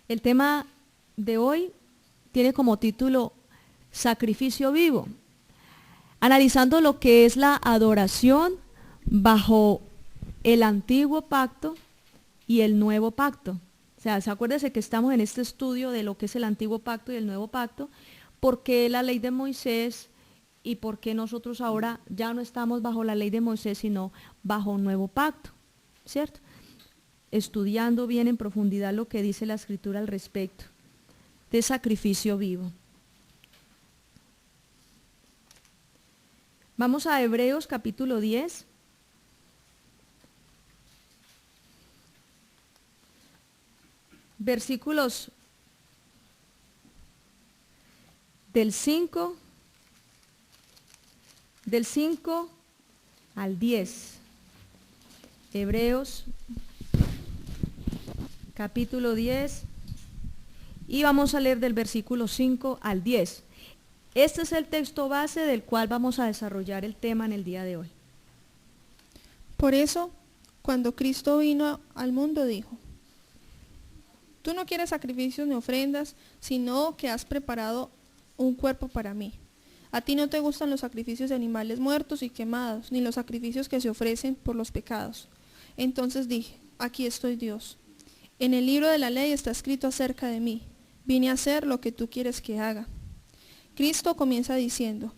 El tema de hoy tiene como título Sacrificio vivo, analizando lo que es la adoración bajo el antiguo pacto y el nuevo pacto. O sea, acuérdense que estamos en este estudio de lo que es el antiguo pacto y el nuevo pacto, por qué la ley de Moisés y por qué nosotros ahora ya no estamos bajo la ley de Moisés, sino bajo un nuevo pacto, ¿cierto? Estudiando bien en profundidad lo que dice la Escritura al respecto de sacrificio vivo. Vamos a Hebreos capítulo 10. Versículos del 5 al 10. Hebreos capítulo 10 y vamos a leer del versículo 5 al 10. Este es el texto base del cual vamos a desarrollar el tema en el día de hoy. Por eso, cuando Cristo vino al mundo, dijo: Tú no quieres sacrificios ni ofrendas, sino que has preparado un cuerpo para mí. A ti no te gustan los sacrificios de animales muertos y quemados, ni los sacrificios que se ofrecen por los pecados. Entonces dije: Aquí estoy, Dios. En el libro de la ley está escrito acerca de mí: Vine a hacer lo que tú quieres que haga. Cristo comienza diciendo: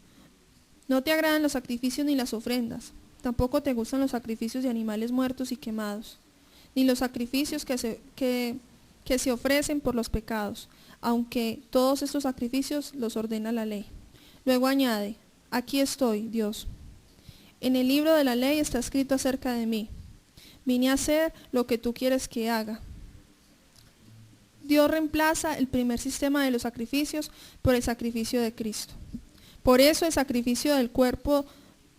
No te agradan los sacrificios ni las ofrendas, tampoco te gustan los sacrificios de animales muertos y quemados, ni los sacrificios que se ofrecen por los pecados, aunque todos estos sacrificios los ordena la ley. Luego añade: Aquí estoy, Dios. En el libro de la ley está escrito acerca de mí: Vine a hacer lo que tú quieres que haga. Dios reemplaza el primer sistema de los sacrificios por el sacrificio de Cristo. Por eso el sacrificio del cuerpo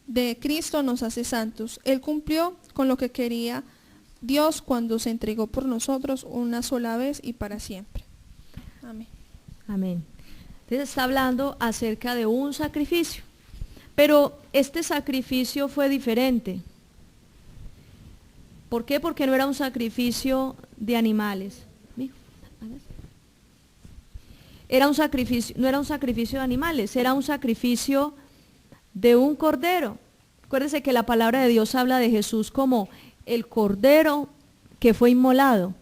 de Cristo nos hace santos. Él cumplió con lo que quería Dios cuando se entregó por nosotros una sola vez y para siempre. Amén. Amén. Entonces está hablando acerca de un sacrificio, pero este sacrificio fue diferente. ¿Por qué? Porque no era un sacrificio de animales. Era un sacrificio, no era un sacrificio de animales, era un sacrificio de un cordero. Acuérdense que la palabra de Dios habla de Jesús como el cordero que fue inmolado.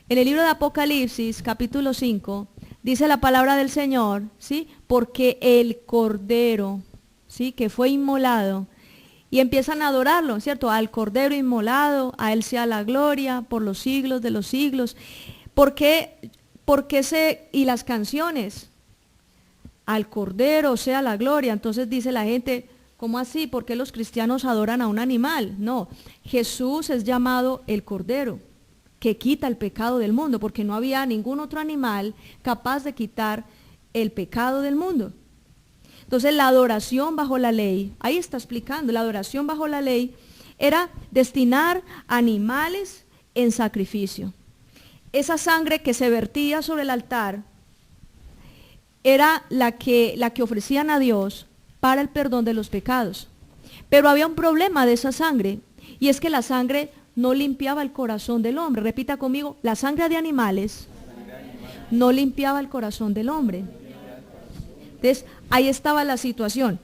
En el libro de Apocalipsis, capítulo 5, dice la palabra del Señor, ¿sí? Porque el cordero, ¿sí? Que fue inmolado, y empiezan a adorarlo, ¿cierto? Al cordero inmolado, a él sea la gloria por los siglos de los siglos. ¿Por qué y las canciones? Al cordero sea la gloria. Entonces dice la gente: ¿cómo así? ¿Por qué los cristianos adoran a un animal? No, Jesús es llamado el Cordero, que quita el pecado del mundo, porque no había ningún otro animal capaz de quitar el pecado del mundo. Entonces la adoración bajo la ley, ahí está explicando, la adoración bajo la ley era destinar animales en sacrificio. Esa sangre que se vertía sobre el altar era la que ofrecían a Dios para el perdón de los pecados. Pero había un problema de esa sangre, y es que la sangre no limpiaba el corazón del hombre. Repita conmigo: la sangre de animales no limpiaba el corazón del hombre. Entonces, ahí estaba la situación.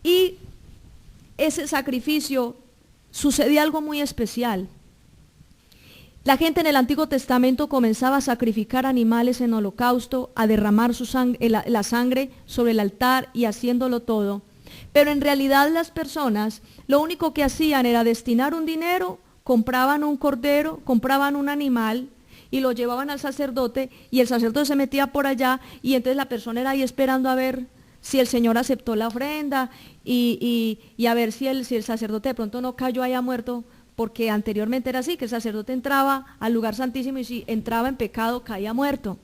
Y ese sacrificio sucedía algo muy especial. La gente en el Antiguo Testamento comenzaba a sacrificar animales en holocausto, a derramar la sangre sobre el altar y haciéndolo todo. Pero en realidad las personas lo único que hacían era destinar un dinero, compraban un cordero, compraban un animal y lo llevaban al sacerdote, y el sacerdote se metía por allá, y entonces la persona era ahí esperando a ver si el Señor aceptó la ofrenda y a ver si el sacerdote de pronto no cayó haya muerto. Porque anteriormente era así, que el sacerdote entraba al lugar santísimo y si entraba en pecado caía muerto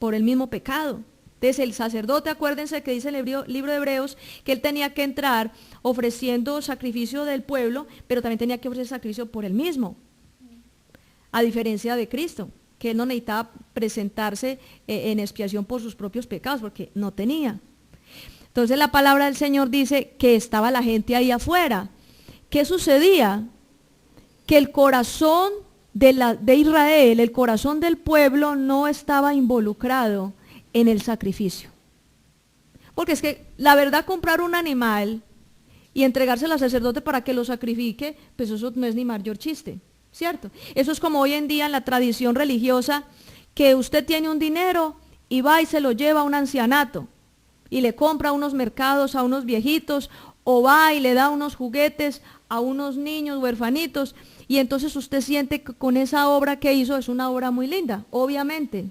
por el mismo pecado. Entonces el sacerdote, acuérdense que dice el libro de Hebreos, que él tenía que entrar ofreciendo sacrificio del pueblo, pero también tenía que ofrecer sacrificio por él mismo. A diferencia de Cristo, que él no necesitaba presentarse en expiación por sus propios pecados, porque no tenía. Entonces la palabra del Señor dice que estaba la gente ahí afuera. ¿Qué sucedía? Que el corazón de Israel, el corazón del pueblo no estaba involucrado en el sacrificio. Porque es que la verdad, comprar un animal y entregárselo al sacerdote para que lo sacrifique, pues eso no es ni mayor chiste, ¿cierto? Eso es como hoy en día en la tradición religiosa, que usted tiene un dinero y va y se lo lleva a un ancianato y le compra unos mercados a unos viejitos, o va y le da unos juguetes a unos niños huerfanitos, y entonces usted siente que con esa obra que hizo es una obra muy linda, obviamente.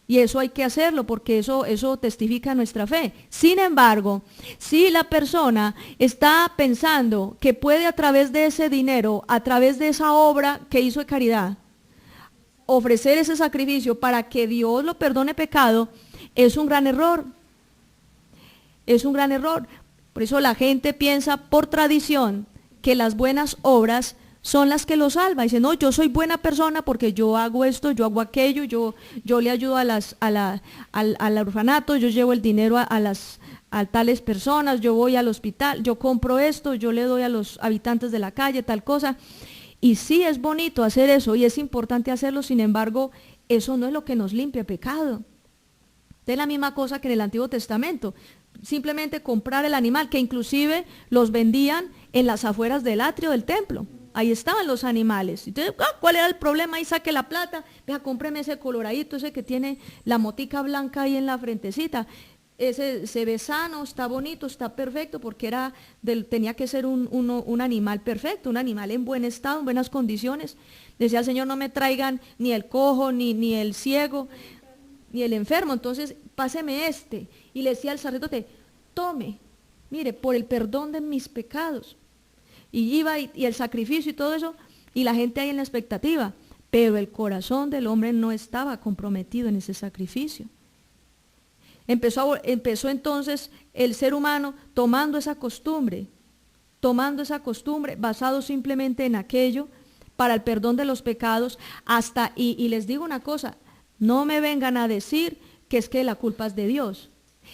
Y eso hay que hacerlo porque eso testifica nuestra fe. Sin embargo, si la persona está pensando que puede a través de ese dinero, a través de esa obra que hizo de caridad, ofrecer ese sacrificio para que Dios lo perdone pecado, es un gran error. Es un gran error. Por eso la gente piensa por tradición que las buenas obras son las que lo salvan. Dice, no, yo soy buena persona porque yo hago esto, yo hago aquello, yo le ayudo al orfanato, yo llevo el dinero a tales personas, yo voy al hospital, yo compro esto, yo le doy a los habitantes de la calle, tal cosa. Y sí es bonito hacer eso y es importante hacerlo, sin embargo, eso no es lo que nos limpia pecado. Es la misma cosa que en el Antiguo Testamento. Simplemente comprar el animal, que inclusive los vendían en las afueras del atrio del templo. Ahí estaban los animales. Entonces, ¿cuál era el problema? Ahí saque la plata, vea, cómpreme ese coloradito, ese que tiene la motica blanca ahí en la frentecita. Ese se ve sano, está bonito, está perfecto, porque tenía que ser un animal perfecto, un animal en buen estado, en buenas condiciones. Decía el Señor, no me traigan ni el cojo, ni el ciego, ni el enfermo, entonces páseme este. Y le decía al sacerdote, tome, mire, por el perdón de mis pecados. Y iba y el sacrificio y todo eso, y la gente ahí en la expectativa, pero el corazón del hombre no estaba comprometido en ese sacrificio. Empezó entonces el ser humano tomando esa costumbre basado simplemente en aquello para el perdón de los pecados, y les digo una cosa, no me vengan a decir que es que la culpa es de Dios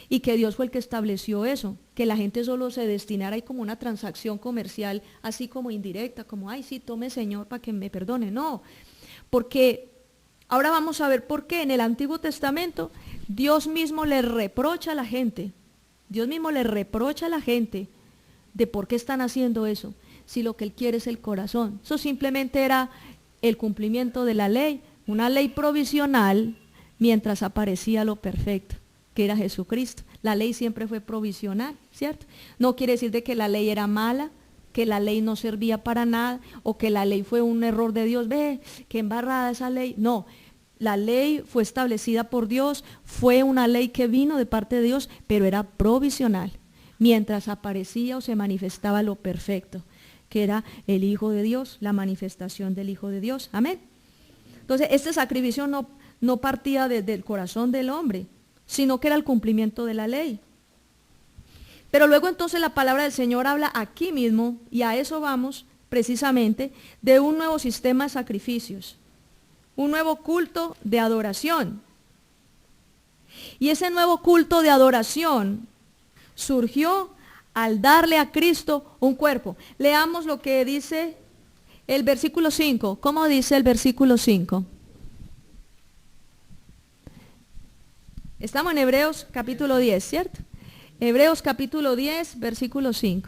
y que Dios fue el que estableció eso, que la gente solo se destinara ahí como una transacción comercial, así como indirecta, como, ay, sí, tome Señor para que me perdone. No, porque ahora vamos a ver por qué en el Antiguo Testamento Dios mismo le reprocha a la gente, de por qué están haciendo eso, si lo que Él quiere es el corazón. Eso simplemente era el cumplimiento de la ley, una ley provisional, mientras aparecía lo perfecto, que era Jesucristo. La ley siempre fue provisional, ¿cierto? No quiere decir de que la ley era mala, que la ley no servía para nada, o que la ley fue un error de Dios, ve, qué embarrada esa ley. No, la ley fue establecida por Dios, fue una ley que vino de parte de Dios, pero era provisional, mientras aparecía o se manifestaba lo perfecto, que era el Hijo de Dios, la manifestación del Hijo de Dios. Amén. Entonces, este sacrificio no partía del corazón del hombre, sino que era el cumplimiento de la ley. Pero luego entonces la palabra del Señor habla aquí mismo, y a eso vamos precisamente, de un nuevo sistema de sacrificios, un nuevo culto de adoración. Y ese nuevo culto de adoración surgió al darle a Cristo un cuerpo. Leamos lo que dice el versículo 5. ¿Cómo dice el versículo 5? Estamos en Hebreos capítulo 10, ¿cierto? Hebreos capítulo 10, versículo 5.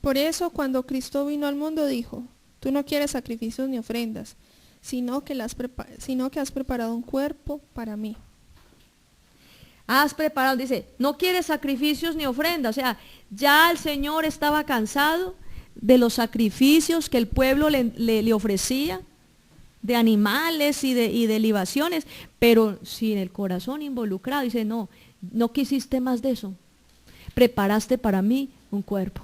Por eso cuando Cristo vino al mundo dijo, tú no quieres sacrificios ni ofrendas, sino que has preparado un cuerpo para mí. Has preparado, dice, no quieres sacrificios ni ofrendas. O sea, ya el Señor estaba cansado de los sacrificios que el pueblo le ofrecía, de animales y de libaciones, pero sin el corazón involucrado. Dice, no quisiste más de eso. Preparaste para mí un cuerpo.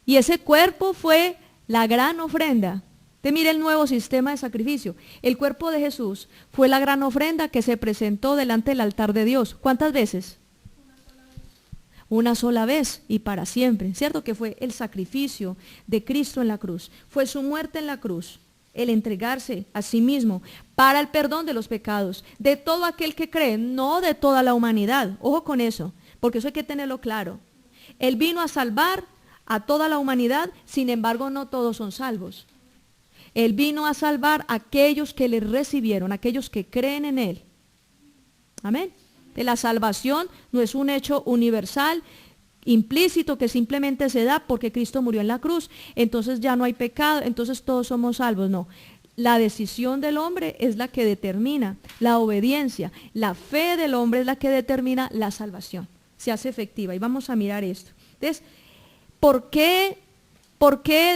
Y ese cuerpo fue la gran ofrenda. Te mire el nuevo sistema de sacrificio. El cuerpo de Jesús fue la gran ofrenda que se presentó delante del altar de Dios. ¿Cuántas veces? Una sola vez y para siempre. ¿Cierto? Que fue el sacrificio de Cristo en la cruz. Fue su muerte en la cruz. El entregarse a sí mismo para el perdón de los pecados de todo aquel que cree, no de toda la humanidad. Ojo con eso, porque eso hay que tenerlo claro. Él vino a salvar a toda la humanidad, sin embargo no todos son salvos. Él vino a salvar a aquellos que le recibieron, aquellos que creen en Él. Amén. De la salvación no es un hecho universal, implícito, que simplemente se da porque Cristo murió en la cruz, entonces ya no hay pecado, entonces todos somos salvos. No, la decisión del hombre es la que determina la obediencia, la fe del hombre es la que determina la salvación, se hace efectiva. Y vamos a mirar esto. Entonces, ¿por qué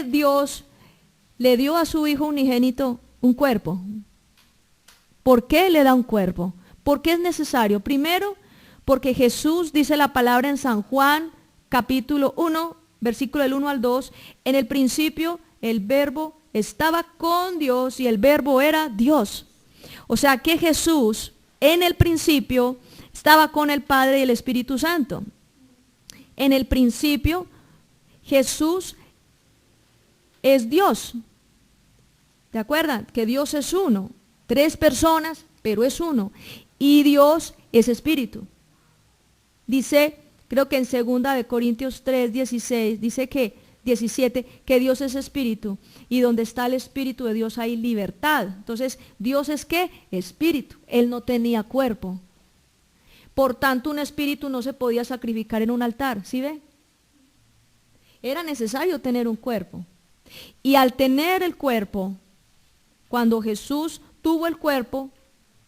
Dios le dio a su Hijo unigénito un cuerpo? ¿Por qué le da un cuerpo? ¿Por qué es necesario? Primero, porque Jesús, dice la palabra en San Juan, capítulo 1, versículo del 1 al 2, en el principio el verbo estaba con Dios y el verbo era Dios. O sea que Jesús en el principio estaba con el Padre y el Espíritu Santo. En el principio Jesús es Dios. ¿De acuerdo? Que Dios es uno. 3 personas, pero es uno. Y Dios es espíritu. Dice, creo que en 2 Corintios 3, 16, dice que 17, que Dios es espíritu. Y donde está el espíritu de Dios hay libertad. Entonces, ¿Dios es qué? Espíritu. Él no tenía cuerpo. Por tanto, un espíritu no se podía sacrificar en un altar. ¿Sí ve? Era necesario tener un cuerpo. Y al tener el cuerpo, cuando Jesús tuvo el cuerpo,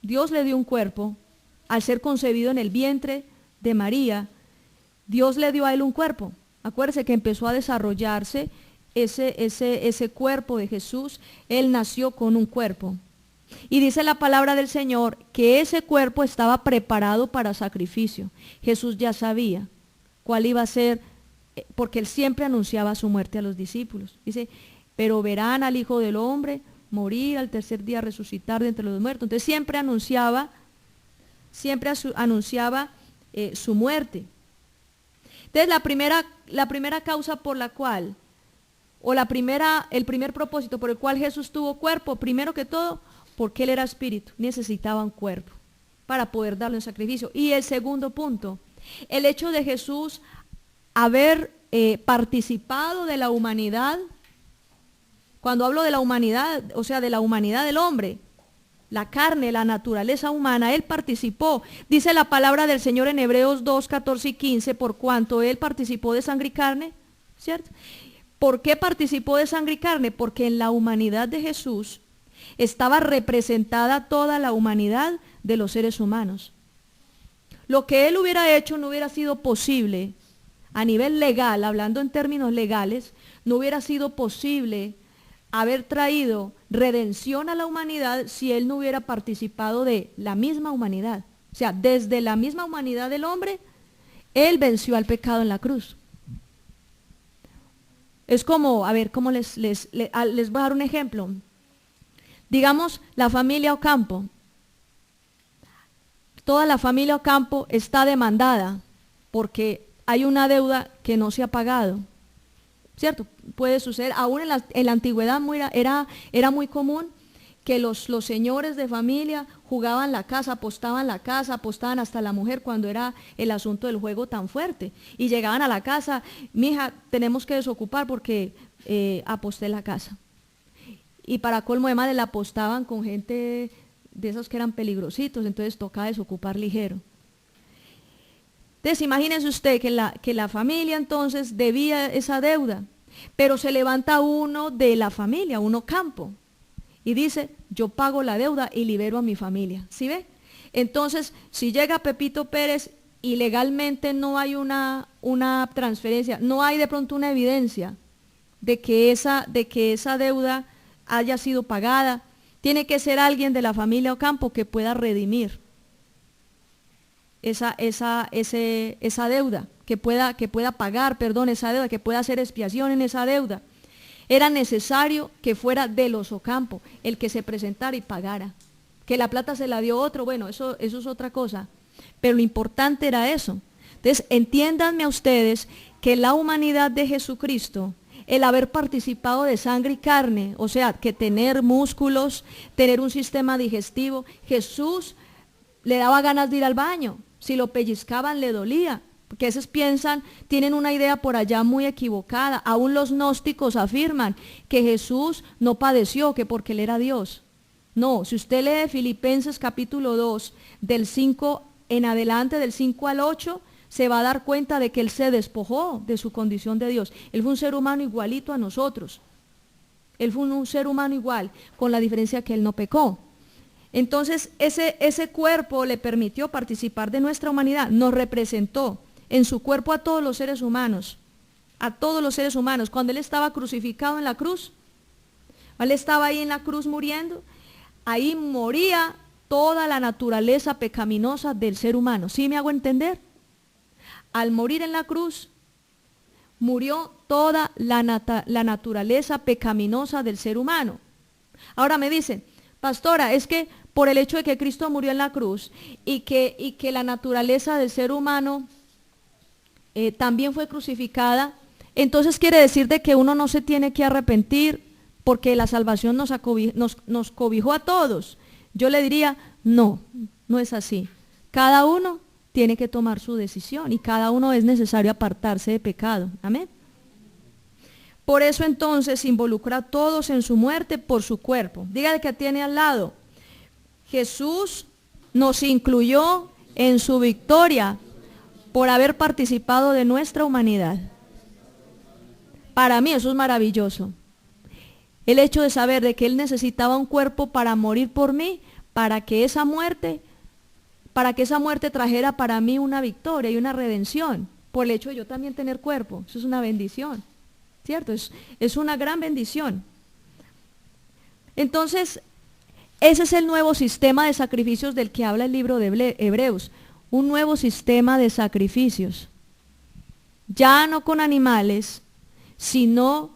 Dios le dio un cuerpo, al ser concebido en el vientre de María, Dios le dio a él un cuerpo. Acuérdese que empezó a desarrollarse ese cuerpo de Jesús, él nació con un cuerpo. Y dice la palabra del Señor que ese cuerpo estaba preparado para sacrificio. Jesús ya sabía cuál iba a ser, porque él siempre anunciaba su muerte a los discípulos. Dice, pero verán al Hijo del Hombre morir, al tercer día resucitar de entre los muertos. Entonces siempre anunciaba su muerte. Entonces la primera causa por la cual, o el primer propósito por el cual Jesús tuvo cuerpo, primero que todo, porque él era espíritu, necesitaba un cuerpo para poder darle un sacrificio. Y el segundo punto, el hecho de Jesús haber participado de la humanidad. Cuando hablo de la humanidad, o sea, de la humanidad del hombre, la carne, la naturaleza humana, él participó. Dice la palabra del Señor en Hebreos 2, 14 y 15, por cuanto él participó de sangre y carne, ¿cierto? ¿Por qué participó de sangre y carne? Porque en la humanidad de Jesús estaba representada toda la humanidad de los seres humanos. Lo que él hubiera hecho no hubiera sido posible a nivel legal, hablando en términos legales, no hubiera sido posible haber traído redención a la humanidad si él no hubiera participado de la misma humanidad. O sea, desde la misma humanidad del hombre, él venció al pecado en la cruz. Es como, a ver, ¿cómo les voy a dar un ejemplo? Digamos, la familia Ocampo. Toda la familia Ocampo está demandada porque hay una deuda que no se ha pagado. ¿Cierto? Puede suceder, aún en la antigüedad era muy común que los señores de familia jugaban la casa, apostaban hasta la mujer cuando era el asunto del juego tan fuerte. Y llegaban a la casa, mija, tenemos que desocupar porque aposté la casa. Y para colmo de madre la apostaban con gente de esos que eran peligrositos, entonces tocaba desocupar ligero. Entonces imagínense usted que la familia entonces debía esa deuda, pero se levanta uno de la familia, uno Ocampo, y dice, yo pago la deuda y libero a mi familia. ¿Sí ve? Entonces, si llega Pepito Pérez y legalmente no hay una transferencia, no hay de pronto una evidencia de que esa deuda haya sido pagada, tiene que ser alguien de la familia Ocampo que pueda redimir esa deuda, que pueda pagar, esa deuda, que pueda hacer expiación en esa deuda. Era necesario que fuera de los Ocampo el que se presentara y pagara. Que la plata se la dio otro, bueno, eso es otra cosa. Pero lo importante era eso. Entonces, entiéndanme a ustedes que la humanidad de Jesucristo, el haber participado de sangre y carne, o sea, que tener músculos, tener un sistema digestivo, Jesús le daba ganas de ir al baño. Si lo pellizcaban le dolía, porque a veces piensan, tienen una idea por allá muy equivocada. Aún los gnósticos afirman que Jesús no padeció, que porque Él era Dios. No, si usted lee Filipenses capítulo 2, del 5 en adelante, del 5 al 8, se va a dar cuenta de que Él se despojó de su condición de Dios. Él fue un ser humano igualito a nosotros. Él fue un ser humano igual, con la diferencia que Él no pecó. Entonces, ese cuerpo le permitió participar de nuestra humanidad, nos representó en su cuerpo a todos los seres humanos, a todos los seres humanos. Cuando Él estaba crucificado en la cruz, Él estaba ahí en la cruz muriendo, ahí moría toda la naturaleza pecaminosa del ser humano. ¿Sí me hago entender? Al morir en la cruz, murió toda la naturaleza pecaminosa del ser humano. Ahora me dicen, pastora, es que por el hecho de que Cristo murió en la cruz y que la naturaleza del ser humano también fue crucificada, entonces quiere decir de que uno no se tiene que arrepentir porque la salvación nos cobijó a todos. Yo le diría, no, no es así. Cada uno tiene que tomar su decisión y cada uno es necesario apartarse de pecado. Amén. Por eso entonces involucra a todos en su muerte por su cuerpo. Dígale que tiene al lado, Jesús nos incluyó en su victoria por haber participado de nuestra humanidad. Para mí eso es maravilloso. El hecho de saber de que Él necesitaba un cuerpo para morir por mí, para que esa muerte trajera para mí una victoria y una redención, por el hecho de yo también tener cuerpo. Eso es una bendición, ¿cierto? Es una gran bendición. Entonces, ese es el nuevo sistema de sacrificios del que habla el libro de Hebreos, un nuevo sistema de sacrificios, ya no con animales, sino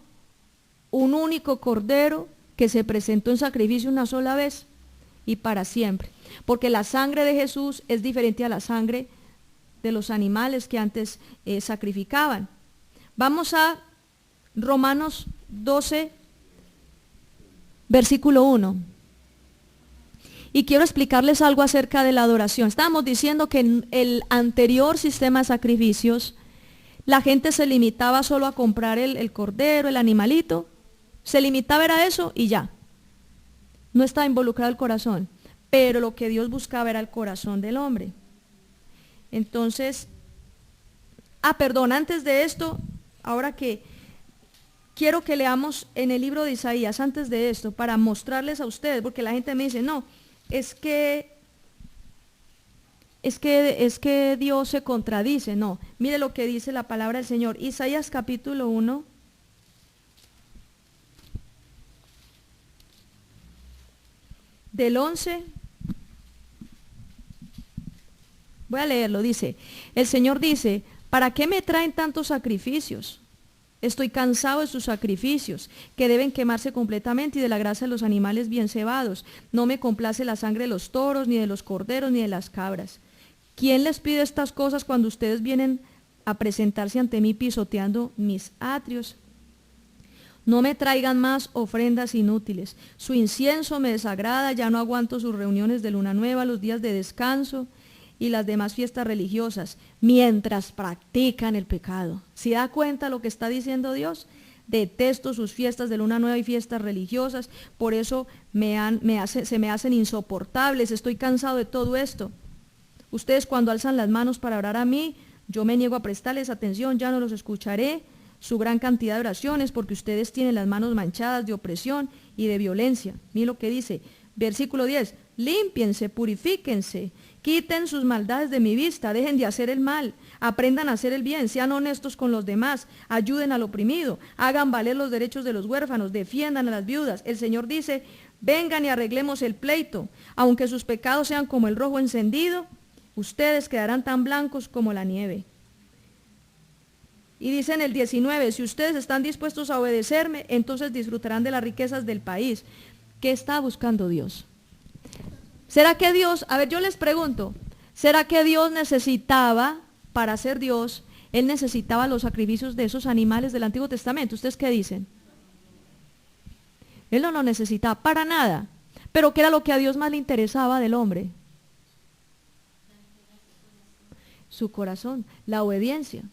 un único cordero que se presentó en sacrificio una sola vez y para siempre, porque la sangre de Jesús es diferente a la sangre de los animales que antes sacrificaban. Vamos a Romanos 12, versículo 1. Y quiero explicarles algo acerca de la adoración. Estábamos diciendo que en el anterior sistema de sacrificios, la gente se limitaba solo a comprar el cordero, el animalito, se limitaba a eso y ya. No estaba involucrado el corazón, pero lo que Dios buscaba era el corazón del hombre. Entonces, antes de esto, ahora que quiero que leamos en el libro de Isaías, antes de esto, para mostrarles a ustedes, porque la gente me dice, no, es que Dios se contradice. No, mire lo que dice la palabra del Señor. Isaías capítulo 1. Del 11. Voy a leerlo, dice. El Señor dice, ¿para qué me traen tantos sacrificios? Estoy cansado de sus sacrificios, que deben quemarse completamente, y de la grasa de los animales bien cebados. No me complace la sangre de los toros, ni de los corderos, ni de las cabras. ¿Quién les pide estas cosas cuando ustedes vienen a presentarse ante mí pisoteando mis atrios? No me traigan más ofrendas inútiles. Su incienso me desagrada, ya no aguanto sus reuniones de luna nueva, los días de descanso y las demás fiestas religiosas, mientras practican el pecado. ¿Se da cuenta lo que está diciendo Dios? Detesto sus fiestas de luna nueva y fiestas religiosas, por eso se me hacen insoportables, estoy cansado de todo esto. Ustedes cuando alzan las manos para orar a mí, yo me niego a prestarles atención, ya no los escucharé, su gran cantidad de oraciones, porque ustedes tienen las manos manchadas de opresión y de violencia. Miren lo que dice, versículo 10, límpiense, purifíquense, quiten sus maldades de mi vista, dejen de hacer el mal, aprendan a hacer el bien, sean honestos con los demás, ayuden al oprimido, hagan valer los derechos de los huérfanos, defiendan a las viudas. El Señor dice, vengan y arreglemos el pleito, aunque sus pecados sean como el rojo encendido, ustedes quedarán tan blancos como la nieve. Y dice en el 19, si ustedes están dispuestos a obedecerme, entonces disfrutarán de las riquezas del país. ¿Qué está buscando Dios? ¿Será que Dios, yo les pregunto, ¿será que Dios necesitaba, para ser Dios, Él necesitaba los sacrificios de esos animales del Antiguo Testamento? ¿Ustedes qué dicen? Él no lo necesitaba para nada. Pero ¿qué era lo que a Dios más le interesaba del hombre? Su corazón, la obediencia.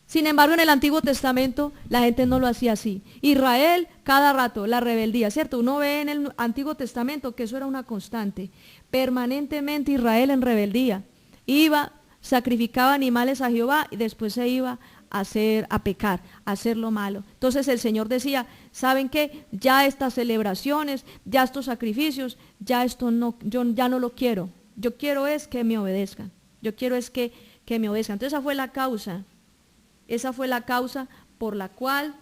Sin embargo, en el Antiguo Testamento la gente no lo hacía así. Israel, cada rato, la rebeldía, ¿cierto? Uno ve en el Antiguo Testamento que eso era una constante. Permanentemente Israel en rebeldía. Iba, sacrificaba animales a Jehová y después se iba a pecar, a hacer lo malo. Entonces el Señor decía, ¿saben qué? Ya estas celebraciones, ya estos sacrificios, ya esto no, yo ya no lo quiero. Yo quiero es que me obedezcan. Yo quiero es que me obedezcan. Entonces esa fue la causa. Esa fue la causa por la cual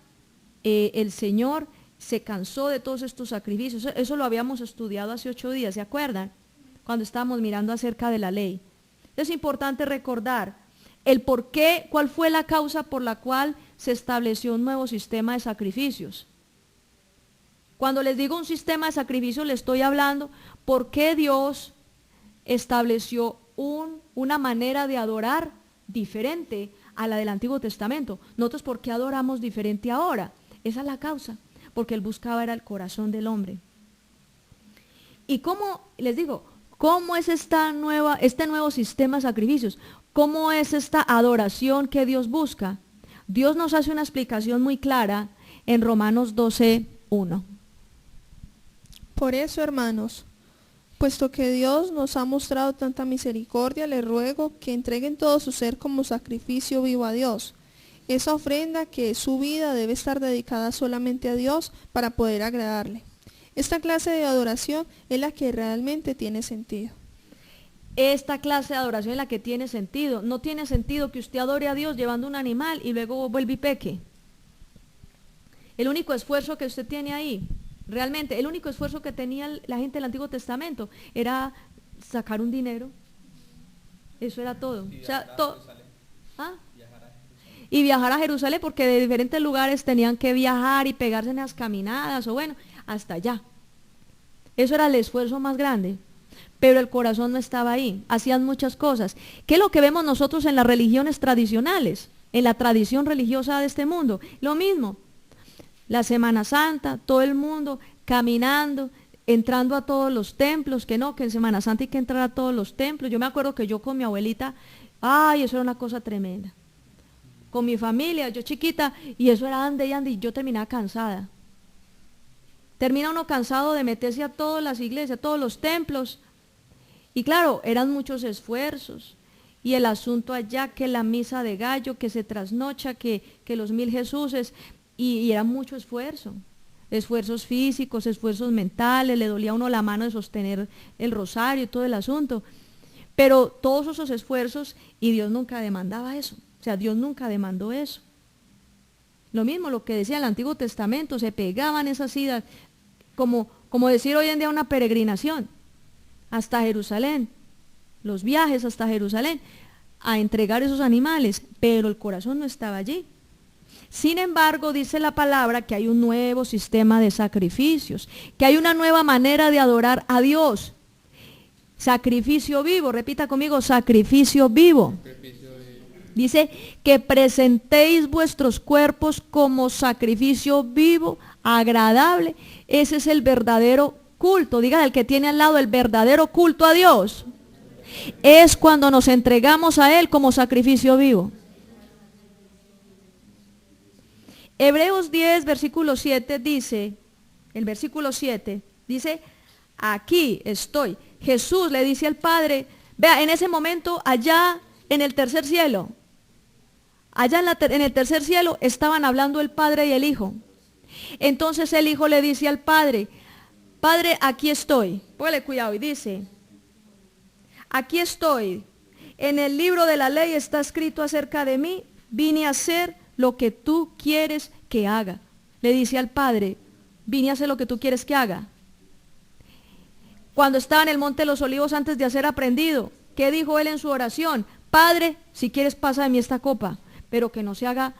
el Señor se cansó de todos estos sacrificios. Eso lo habíamos estudiado hace 8 días, ¿se acuerdan? Cuando estábamos mirando acerca de la ley. Es importante recordar el por qué, cuál fue la causa por la cual se estableció un nuevo sistema de sacrificios. Cuando les digo un sistema de sacrificios, les estoy hablando por qué Dios estableció una manera de adorar diferente a la del Antiguo Testamento. Nosotros, ¿por qué adoramos diferente ahora? Esa es la causa, porque Él buscaba era el corazón del hombre. Y cómo, les digo, cómo es este nuevo sistema de sacrificios, cómo es esta adoración que Dios busca. Dios nos hace una explicación muy clara en Romanos 12:1. Por eso, hermanos, puesto que Dios nos ha mostrado tanta misericordia, les ruego que entreguen todo su ser como sacrificio vivo a Dios. Esa ofrenda que su vida debe estar dedicada solamente a Dios para poder agradarle. Esta clase de adoración es la que realmente tiene sentido. Esta clase de adoración es la que tiene sentido. No tiene sentido que usted adore a Dios llevando un animal y luego vuelve y peque. El único esfuerzo que usted tiene ahí, realmente, el único esfuerzo que tenía la gente del Antiguo Testamento era sacar un dinero. Eso era todo. Y o sea, viajar a Jerusalén. ¿Ah? Viajar a Jerusalén. Y viajar a Jerusalén, porque de diferentes lugares tenían que viajar y pegarse en las caminadas, o bueno, hasta allá. Eso era el esfuerzo más grande. Pero el corazón no estaba ahí. Hacían muchas cosas. ¿Qué es lo que vemos nosotros en las religiones tradicionales? En la tradición religiosa de este mundo. Lo mismo. La Semana Santa, todo el mundo caminando, entrando a todos los templos, que no, que en Semana Santa hay que entrar a todos los templos. Yo me acuerdo que yo con mi abuelita, ay, eso era una cosa tremenda. Con mi familia, yo chiquita, y eso era ande y ande, y yo terminaba cansada. Termina uno cansado de meterse a todas las iglesias, a todos los templos. Y claro, eran muchos esfuerzos. Y el asunto allá, que la misa de gallo, que se trasnocha, que los 1000 Jesuses, y era mucho esfuerzo. Esfuerzos físicos, esfuerzos mentales, le dolía a uno la mano de sostener el rosario y todo el asunto. Pero todos esos esfuerzos, y Dios nunca demandaba eso. O sea, Dios nunca demandó eso. Lo mismo, lo que decía el Antiguo Testamento, se pegaban esas idas, como decir hoy en día una peregrinación, hasta Jerusalén, los viajes hasta Jerusalén, a entregar esos animales, pero el corazón no estaba allí. Sin embargo, dice la palabra que hay un nuevo sistema de sacrificios, que hay una nueva manera de adorar a Dios. Sacrificio vivo, repita conmigo, sacrificio vivo. Dice que presentéis vuestros cuerpos como sacrificio vivo, agradable. Ese es el verdadero culto. Diga el que tiene al lado, el verdadero culto a Dios es cuando nos entregamos a Él como sacrificio vivo. Hebreos 10, versículo 7 dice, el versículo 7 dice, aquí estoy. Jesús le dice al Padre, vea, en ese momento allá en el tercer cielo, allá en el tercer cielo estaban hablando el Padre y el Hijo. Entonces el Hijo le dice al Padre, Padre, aquí estoy. Póngale cuidado y dice, aquí estoy. En el libro de la ley está escrito acerca de mí, vine a hacer lo que tú quieres que haga. Le dice al Padre, vine a hacer lo que tú quieres que haga. Cuando estaba en el Monte de los Olivos antes de ser aprendido, ¿qué dijo él en su oración? Padre, si quieres pasa de mí esta copa, pero que no se haga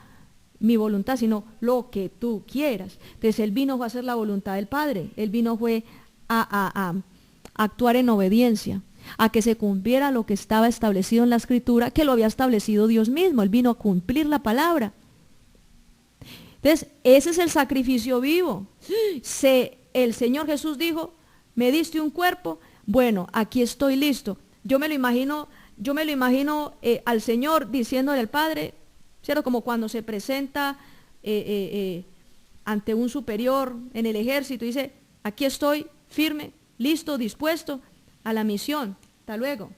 mi voluntad, sino lo que tú quieras. Entonces él vino a hacer la voluntad del Padre, él vino fue a actuar en obediencia, a que se cumpliera lo que estaba establecido en la Escritura, que lo había establecido Dios mismo, él vino a cumplir la palabra. Entonces, ese es el sacrificio vivo. El Señor Jesús dijo, me diste un cuerpo, bueno, aquí estoy listo. Yo me lo imagino yo me lo imagino al Señor diciéndole al Padre, ¿cierto? Como cuando se presenta ante un superior en el ejército, dice, aquí estoy firme, listo, dispuesto a la misión, hasta luego.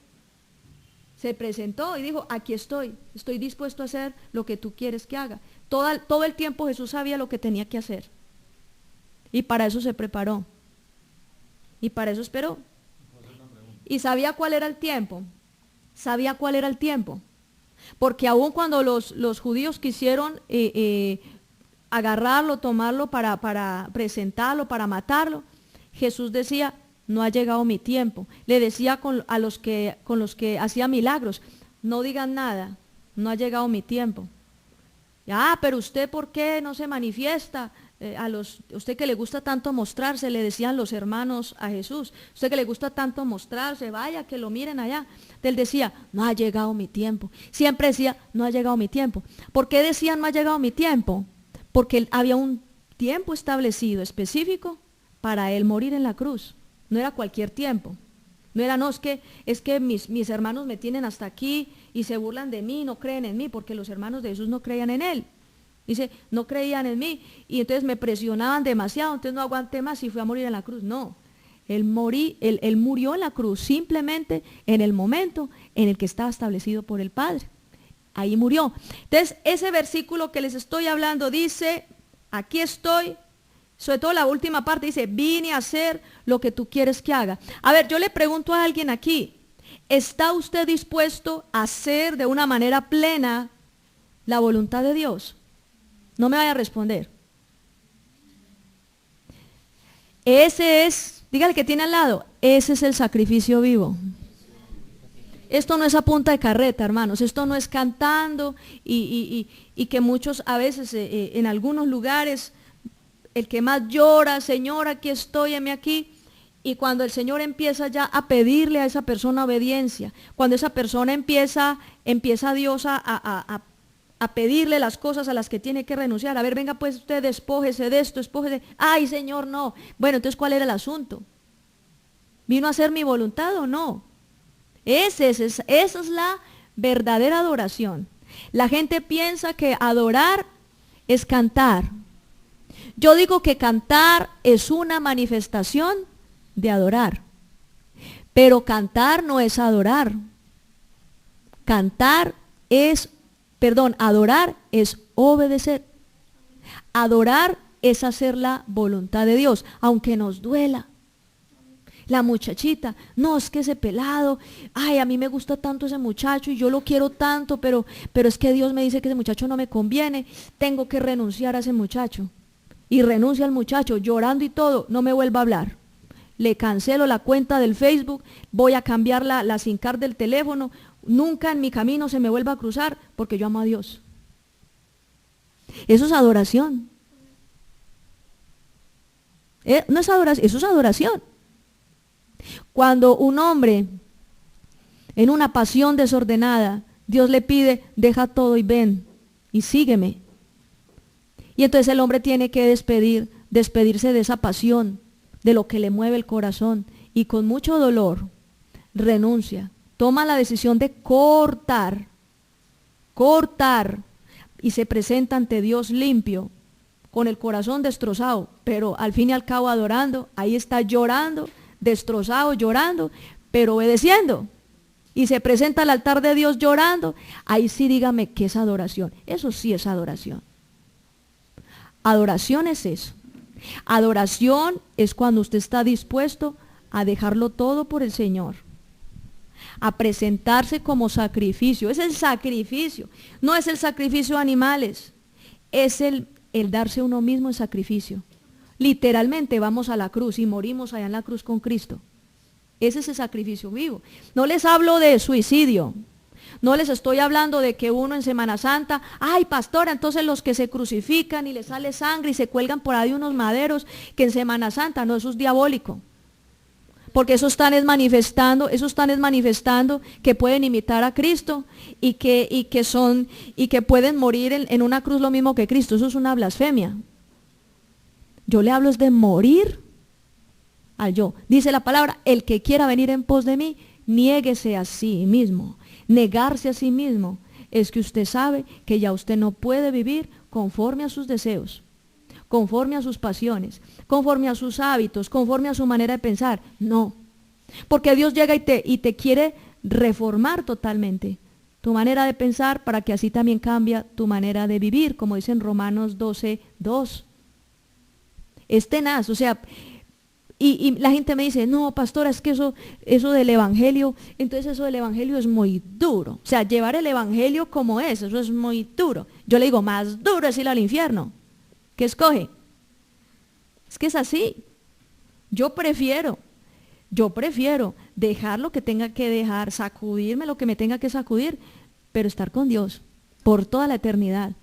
Se presentó y dijo, aquí estoy dispuesto a hacer lo que tú quieres que haga. Todo el tiempo Jesús sabía lo que tenía que hacer. Y para eso se preparó. Y para eso esperó. Y sabía cuál era el tiempo. Sabía cuál era el tiempo. Porque aun cuando los judíos quisieron agarrarlo, tomarlo para presentarlo, para matarlo, Jesús decía, no ha llegado mi tiempo. Le decía con los que hacía milagros, no digan nada, no ha llegado mi tiempo. Pero usted, ¿por qué no se manifiesta? Usted que le gusta tanto mostrarse, le decían los hermanos a Jesús, usted que le gusta tanto mostrarse, vaya que lo miren allá. Él decía, no ha llegado mi tiempo. Siempre decía, no ha llegado mi tiempo. ¿Por qué decían no ha llegado mi tiempo? Porque había un tiempo establecido, específico, para él morir en la cruz. No era cualquier tiempo. No era, no, es que mis hermanos me tienen hasta aquí y se burlan de mí, no creen en mí, porque los hermanos de Jesús no creían en él. Dice, no creían en mí y entonces me presionaban demasiado, entonces no aguanté más y fui a morir en la cruz. No, él murió en la cruz simplemente en el momento en el que estaba establecido por el Padre. Ahí murió. Entonces, ese versículo que les estoy hablando dice, aquí estoy. Sobre todo la última parte dice, vine a hacer lo que tú quieres que haga. A ver, yo le pregunto a alguien aquí, ¿está usted dispuesto a hacer de una manera plena la voluntad de Dios? No me vaya a responder. Ese es, dígale que tiene al lado, ese es el sacrificio vivo. Esto no es a punta de carreta, hermanos, esto no es cantando y que muchos a veces en algunos lugares el que más llora, Señor, aquí estoy, heme aquí. Y cuando el Señor empieza ya a pedirle a esa persona obediencia, cuando esa persona empieza a Dios a pedirle las cosas a las que tiene que renunciar. A ver, venga pues usted, despójese de esto, despójese. Ay, Señor, no. Bueno, entonces, ¿cuál era el asunto? ¿Vino a hacer mi voluntad o no? Esa es la verdadera adoración. La gente piensa que adorar es cantar. Yo digo que cantar es una manifestación de adorar, pero cantar no es adorar. Adorar es obedecer. Adorar es hacer la voluntad de Dios, aunque nos duela. La muchachita, no, es que ese pelado, ay, a mí me gusta tanto ese muchacho y yo lo quiero tanto, pero es que Dios me dice que ese muchacho no me conviene, tengo que renunciar a ese muchacho. Y renuncia al muchacho, llorando y todo, no me vuelva a hablar. Le cancelo la cuenta del Facebook, voy a cambiar la SIM card del teléfono, nunca en mi camino se me vuelva a cruzar, porque yo amo a Dios. Eso es adoración. No es adoración, eso es adoración. Cuando un hombre, en una pasión desordenada, Dios le pide, deja todo y ven, y sígueme. Y entonces el hombre tiene que despedirse de esa pasión, de lo que le mueve el corazón, y con mucho dolor renuncia, toma la decisión de cortar, y se presenta ante Dios limpio, con el corazón destrozado, pero al fin y al cabo adorando. Ahí está llorando, destrozado, llorando, pero obedeciendo. Y se presenta al altar de Dios llorando. Ahí sí dígame qué es adoración. Eso sí es adoración. Adoración es eso. Adoración es cuando usted está dispuesto a dejarlo todo por el Señor, a presentarse como sacrificio. Es el sacrificio, no es el sacrificio de animales, es el darse uno mismo en sacrificio. Literalmente vamos a la cruz y morimos allá en la cruz con Cristo. Ese es el sacrificio vivo. No les hablo de suicidio. No les estoy hablando de que uno en Semana Santa, ay pastora, entonces los que se crucifican y les sale sangre y se cuelgan por ahí unos maderos, que en Semana Santa, no, eso es diabólico. Porque esos están manifestando que pueden imitar a Cristo y que pueden morir en una cruz lo mismo que Cristo. Eso es una blasfemia. Yo le hablo es de morir al yo. Dice la palabra, el que quiera venir en pos de mí, Niéguese a sí mismo. Negarse a sí mismo es que usted sabe que ya usted no puede vivir conforme a sus deseos, conforme a sus pasiones, conforme a sus hábitos, conforme a su manera de pensar. No, porque Dios llega y te quiere reformar totalmente tu manera de pensar para que así también cambia tu manera de vivir, como dice en Romanos 12:2. Es tenaz, o sea, y la gente me dice, no, pastora, es que eso del evangelio, entonces eso del evangelio es muy duro. O sea, llevar el evangelio como es, eso es muy duro. Yo le digo, más duro es ir al infierno. ¿Qué escoge? Es que es así. Yo prefiero dejar lo que tenga que dejar, sacudirme lo que me tenga que sacudir, pero estar con Dios por toda la eternidad.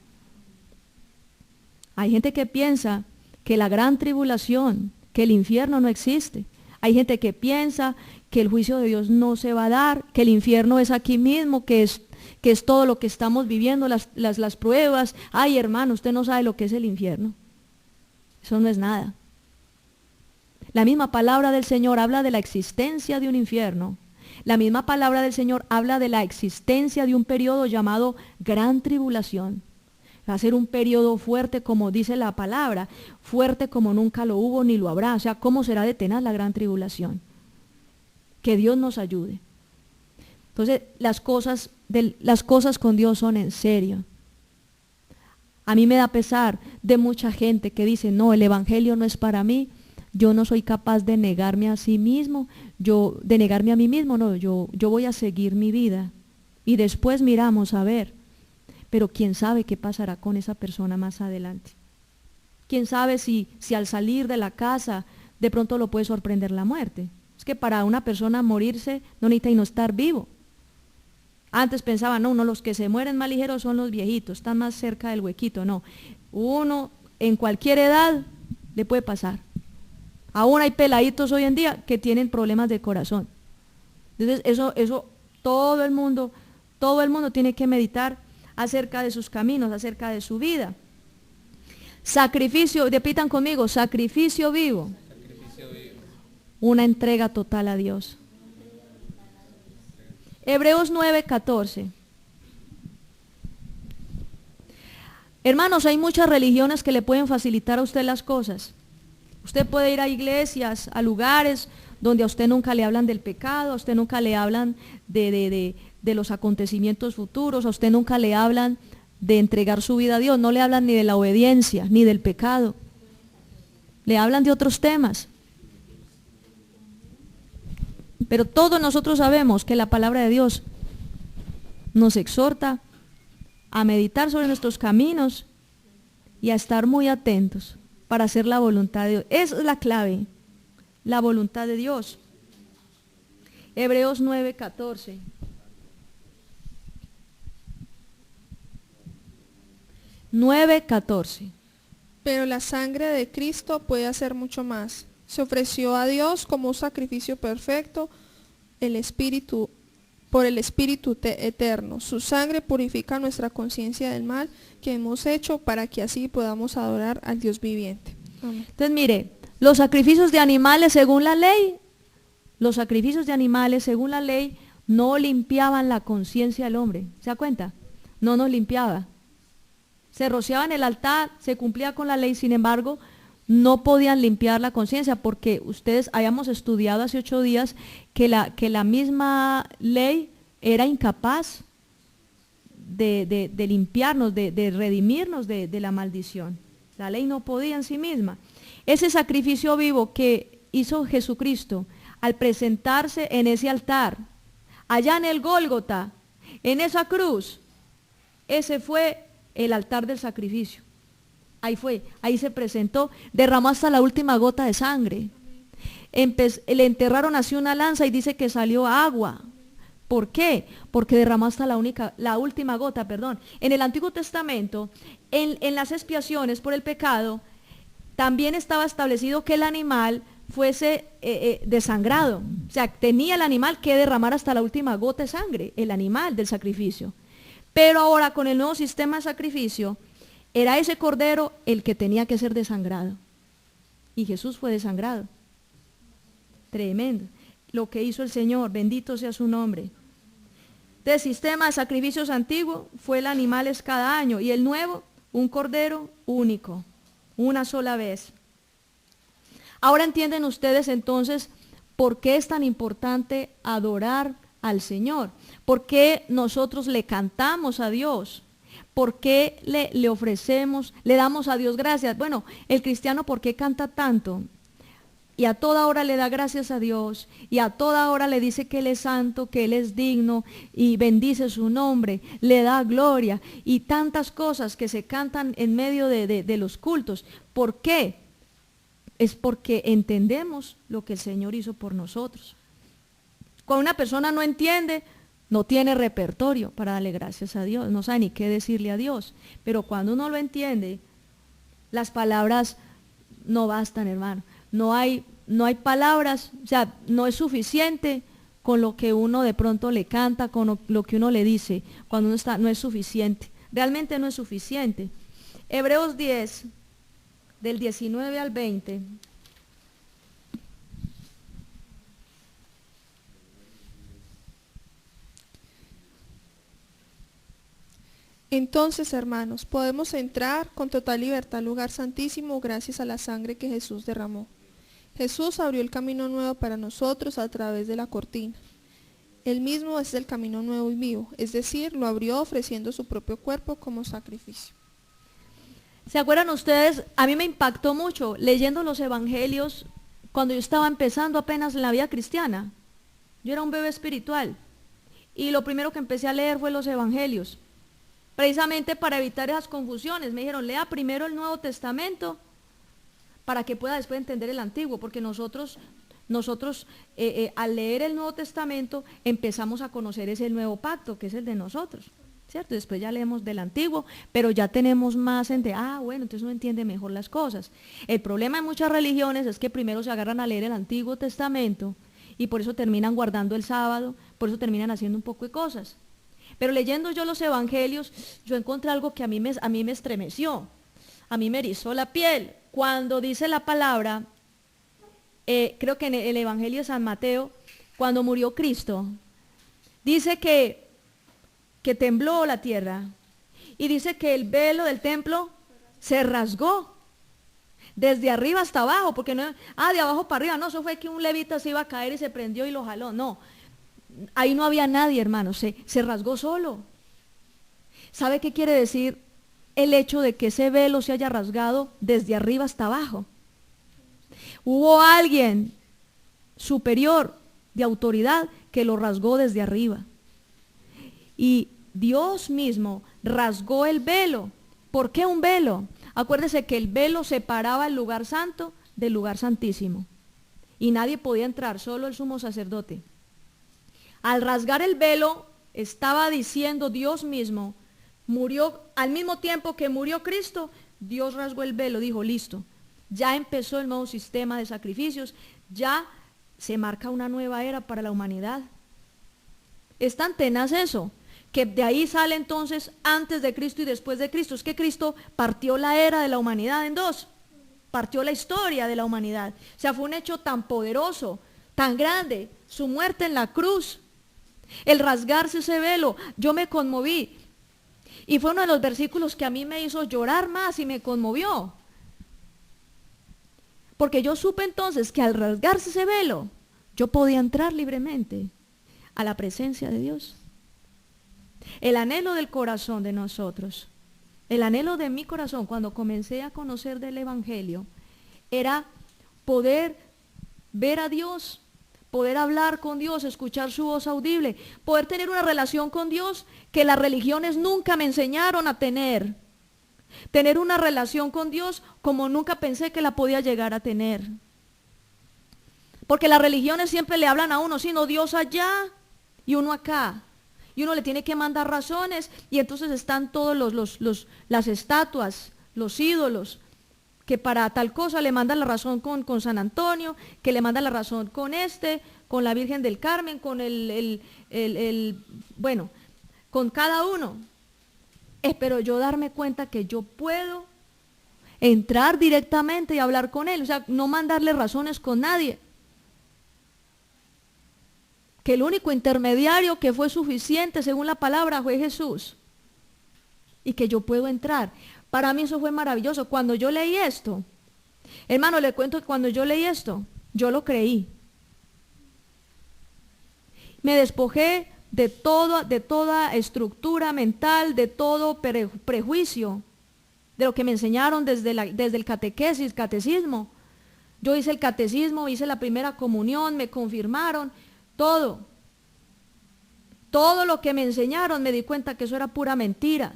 Hay gente que piensa que la gran tribulación, que el infierno no existe. Hay gente que piensa que el juicio de Dios no se va a dar, que el infierno es aquí mismo, que es todo lo que estamos viviendo, las pruebas. Ay, hermano, usted no sabe lo que es el infierno. Eso no es nada. La misma palabra del Señor habla de la existencia de un infierno. La misma palabra del Señor habla de la existencia de un periodo llamado gran tribulación. Va a ser un periodo fuerte, como dice la palabra, fuerte como nunca lo hubo ni lo habrá. O sea, ¿cómo será de tenaz la gran tribulación? Que Dios nos ayude. Entonces, las cosas con Dios son en serio. A mí me da pesar de mucha gente que dice, no, el evangelio no es para mí. Yo no soy capaz de negarme a sí mismo, de negarme a mí mismo, no, yo voy a seguir mi vida. Y después miramos a ver, pero quién sabe qué pasará con esa persona más adelante. Quién sabe si al salir de la casa de pronto lo puede sorprender la muerte. Es que para una persona morirse no necesita y no estar vivo. Antes pensaban, no, los que se mueren más ligeros son los viejitos, están más cerca del huequito. No, uno en cualquier edad le puede pasar. Aún hay peladitos hoy en día que tienen problemas de corazón. Entonces eso todo el mundo tiene que meditar acerca de sus caminos, acerca de su vida. Sacrificio, repitan conmigo, sacrificio vivo. Una entrega total a Dios. Hebreos 9:14. Hermanos, hay muchas religiones que le pueden facilitar a usted las cosas. Usted puede ir a iglesias, a lugares donde a usted nunca le hablan del pecado, a usted nunca le hablan de los acontecimientos futuros, a usted nunca le hablan de entregar su vida a Dios, no le hablan ni de la obediencia, ni del pecado. Le hablan de otros temas. Pero todos nosotros sabemos que la palabra de Dios nos exhorta a meditar sobre nuestros caminos y a estar muy atentos para hacer la voluntad de Dios. Esa es la clave, la voluntad de Dios. Hebreos 9:14. Pero la sangre de Cristo puede hacer mucho más. Se ofreció a Dios como un sacrificio perfecto, por el Espíritu eterno. Su sangre purifica nuestra conciencia del mal que hemos hecho para que así podamos adorar al Dios viviente. Amén. Entonces mire, los sacrificios de animales según la ley no limpiaban la conciencia del hombre. ¿Se da cuenta? No nos limpiaba. Se rociaba en el altar, se cumplía con la ley, sin embargo, no podían limpiar la conciencia, porque ustedes habíamos estudiado hace 8 días que la misma ley era incapaz de limpiarnos, de redimirnos de la maldición. La ley no podía en sí misma. Ese sacrificio vivo que hizo Jesucristo al presentarse en ese altar, allá en el Gólgota, en esa cruz, ese fue el altar del sacrificio. Ahí se presentó, derramó hasta la última gota de sangre. Le enterraron así una lanza y dice que salió agua. ¿Por qué? Porque derramó hasta la última gota. En el Antiguo Testamento, en las expiaciones por el pecado, también estaba establecido que el animal fuese desangrado. O sea, tenía el animal que derramar hasta la última gota de sangre, el animal del sacrificio. Pero ahora con el nuevo sistema de sacrificio, era ese cordero el que tenía que ser desangrado. Y Jesús fue desangrado. Tremendo. lo que hizo el Señor, bendito sea su nombre. El sistema de sacrificios antiguo fue el animales cada año y el nuevo, un cordero único, una sola vez. Ahora entienden ustedes entonces por qué es tan importante adorar al Señor, por qué nosotros le cantamos a Dios, por qué le ofrecemos, le damos a Dios gracias. Bueno, el cristiano, ¿por qué canta tanto? Y a toda hora le da gracias a Dios, y a toda hora le dice que Él es santo, que Él es digno, y bendice su nombre, le da gloria, y tantas cosas que se cantan en medio de los cultos. ¿Por qué? Es porque entendemos lo que el Señor hizo por nosotros. Cuando una persona no entiende, no tiene repertorio para darle gracias a Dios, no sabe ni qué decirle a Dios. Pero cuando uno lo entiende, las palabras no bastan, hermano. No hay palabras, o sea, no es suficiente con lo que uno de pronto le canta, con lo que uno le dice, cuando uno está, no es suficiente, realmente no es suficiente. Hebreos 10, del 19 al 20. Entonces, hermanos, podemos entrar con total libertad al lugar santísimo gracias a la sangre que Jesús derramó. Jesús abrió el camino nuevo para nosotros a través de la cortina. Él mismo es el camino nuevo y vivo, es decir, lo abrió ofreciendo su propio cuerpo como sacrificio. ¿Se acuerdan ustedes? A mí me impactó mucho leyendo los evangelios cuando yo estaba empezando apenas en la vida cristiana. Yo era un bebé espiritual y lo primero que empecé a leer fue los evangelios, precisamente para evitar esas confusiones. Me dijeron, lea primero el Nuevo Testamento para que pueda después entender el Antiguo, porque nosotros al leer el Nuevo Testamento empezamos a conocer ese nuevo pacto, que es el de nosotros, ¿cierto? Después ya leemos del Antiguo, pero ya tenemos más bueno, entonces uno entiende mejor las cosas. El problema en muchas religiones es que primero se agarran a leer el Antiguo Testamento y por eso terminan guardando el sábado, por eso terminan haciendo un poco de cosas. Pero leyendo yo los evangelios, yo encontré algo que a mí me estremeció, a mí me erizó la piel. Cuando dice la palabra, creo que en el Evangelio de San Mateo, cuando murió Cristo, dice que tembló la tierra y dice que el velo del templo se rasgó desde arriba hasta abajo, porque no, de abajo para arriba, no, eso fue que un levita se iba a caer y se prendió y lo jaló, no, ahí no había nadie, hermano, se rasgó solo. ¿Sabe qué quiere decir el hecho de que ese velo se haya rasgado desde arriba hasta abajo? Hubo alguien superior de autoridad que lo rasgó desde arriba. Y Dios mismo rasgó el velo. ¿Por qué un velo? Acuérdese que el velo separaba el lugar santo del lugar santísimo. Y nadie podía entrar, solo el sumo sacerdote. Al rasgar el velo, estaba diciendo Dios mismo, murió al mismo tiempo que murió Cristo, Dios rasgó el velo, dijo, listo, ya empezó el nuevo sistema de sacrificios, ya se marca una nueva era para la humanidad. Es tan tenaz eso, que de ahí sale entonces antes de Cristo y después de Cristo. Es que Cristo partió la era de la humanidad en dos, partió la historia de la humanidad. O sea, fue un hecho tan poderoso, tan grande, su muerte en la cruz, el rasgarse ese velo, yo me conmoví. Y fue uno de los versículos que a mí me hizo llorar más y me conmovió. Porque yo supe entonces que al rasgarse ese velo, yo podía entrar libremente a la presencia de Dios. El anhelo del corazón de nosotros, el anhelo de mi corazón cuando comencé a conocer del Evangelio, era poder ver a Dios, poder hablar con Dios, escuchar su voz audible, poder tener una relación con Dios que las religiones nunca me enseñaron a tener. Tener una relación con Dios como nunca pensé que la podía llegar a tener. Porque las religiones siempre le hablan a uno, sino Dios allá y uno acá. Y uno le tiene que mandar razones y entonces están todos las estatuas, los ídolos, que para tal cosa le mandan la razón con San Antonio, que le mandan la razón con la Virgen del Carmen, con bueno, con cada uno. Espero yo darme cuenta que yo puedo entrar directamente y hablar con él, o sea, no mandarle razones con nadie. que el único intermediario que fue suficiente según la palabra fue Jesús, y que yo puedo entrar. Para mí eso fue maravilloso. Cuando yo leí esto, hermano, le cuento que cuando yo leí esto, yo lo creí. Me despojé de toda estructura mental, de todo prejuicio, de lo que me enseñaron desde el catecismo. Yo hice el catecismo, hice la primera comunión, me confirmaron, todo. Todo lo que me enseñaron, me di cuenta que eso era pura mentira.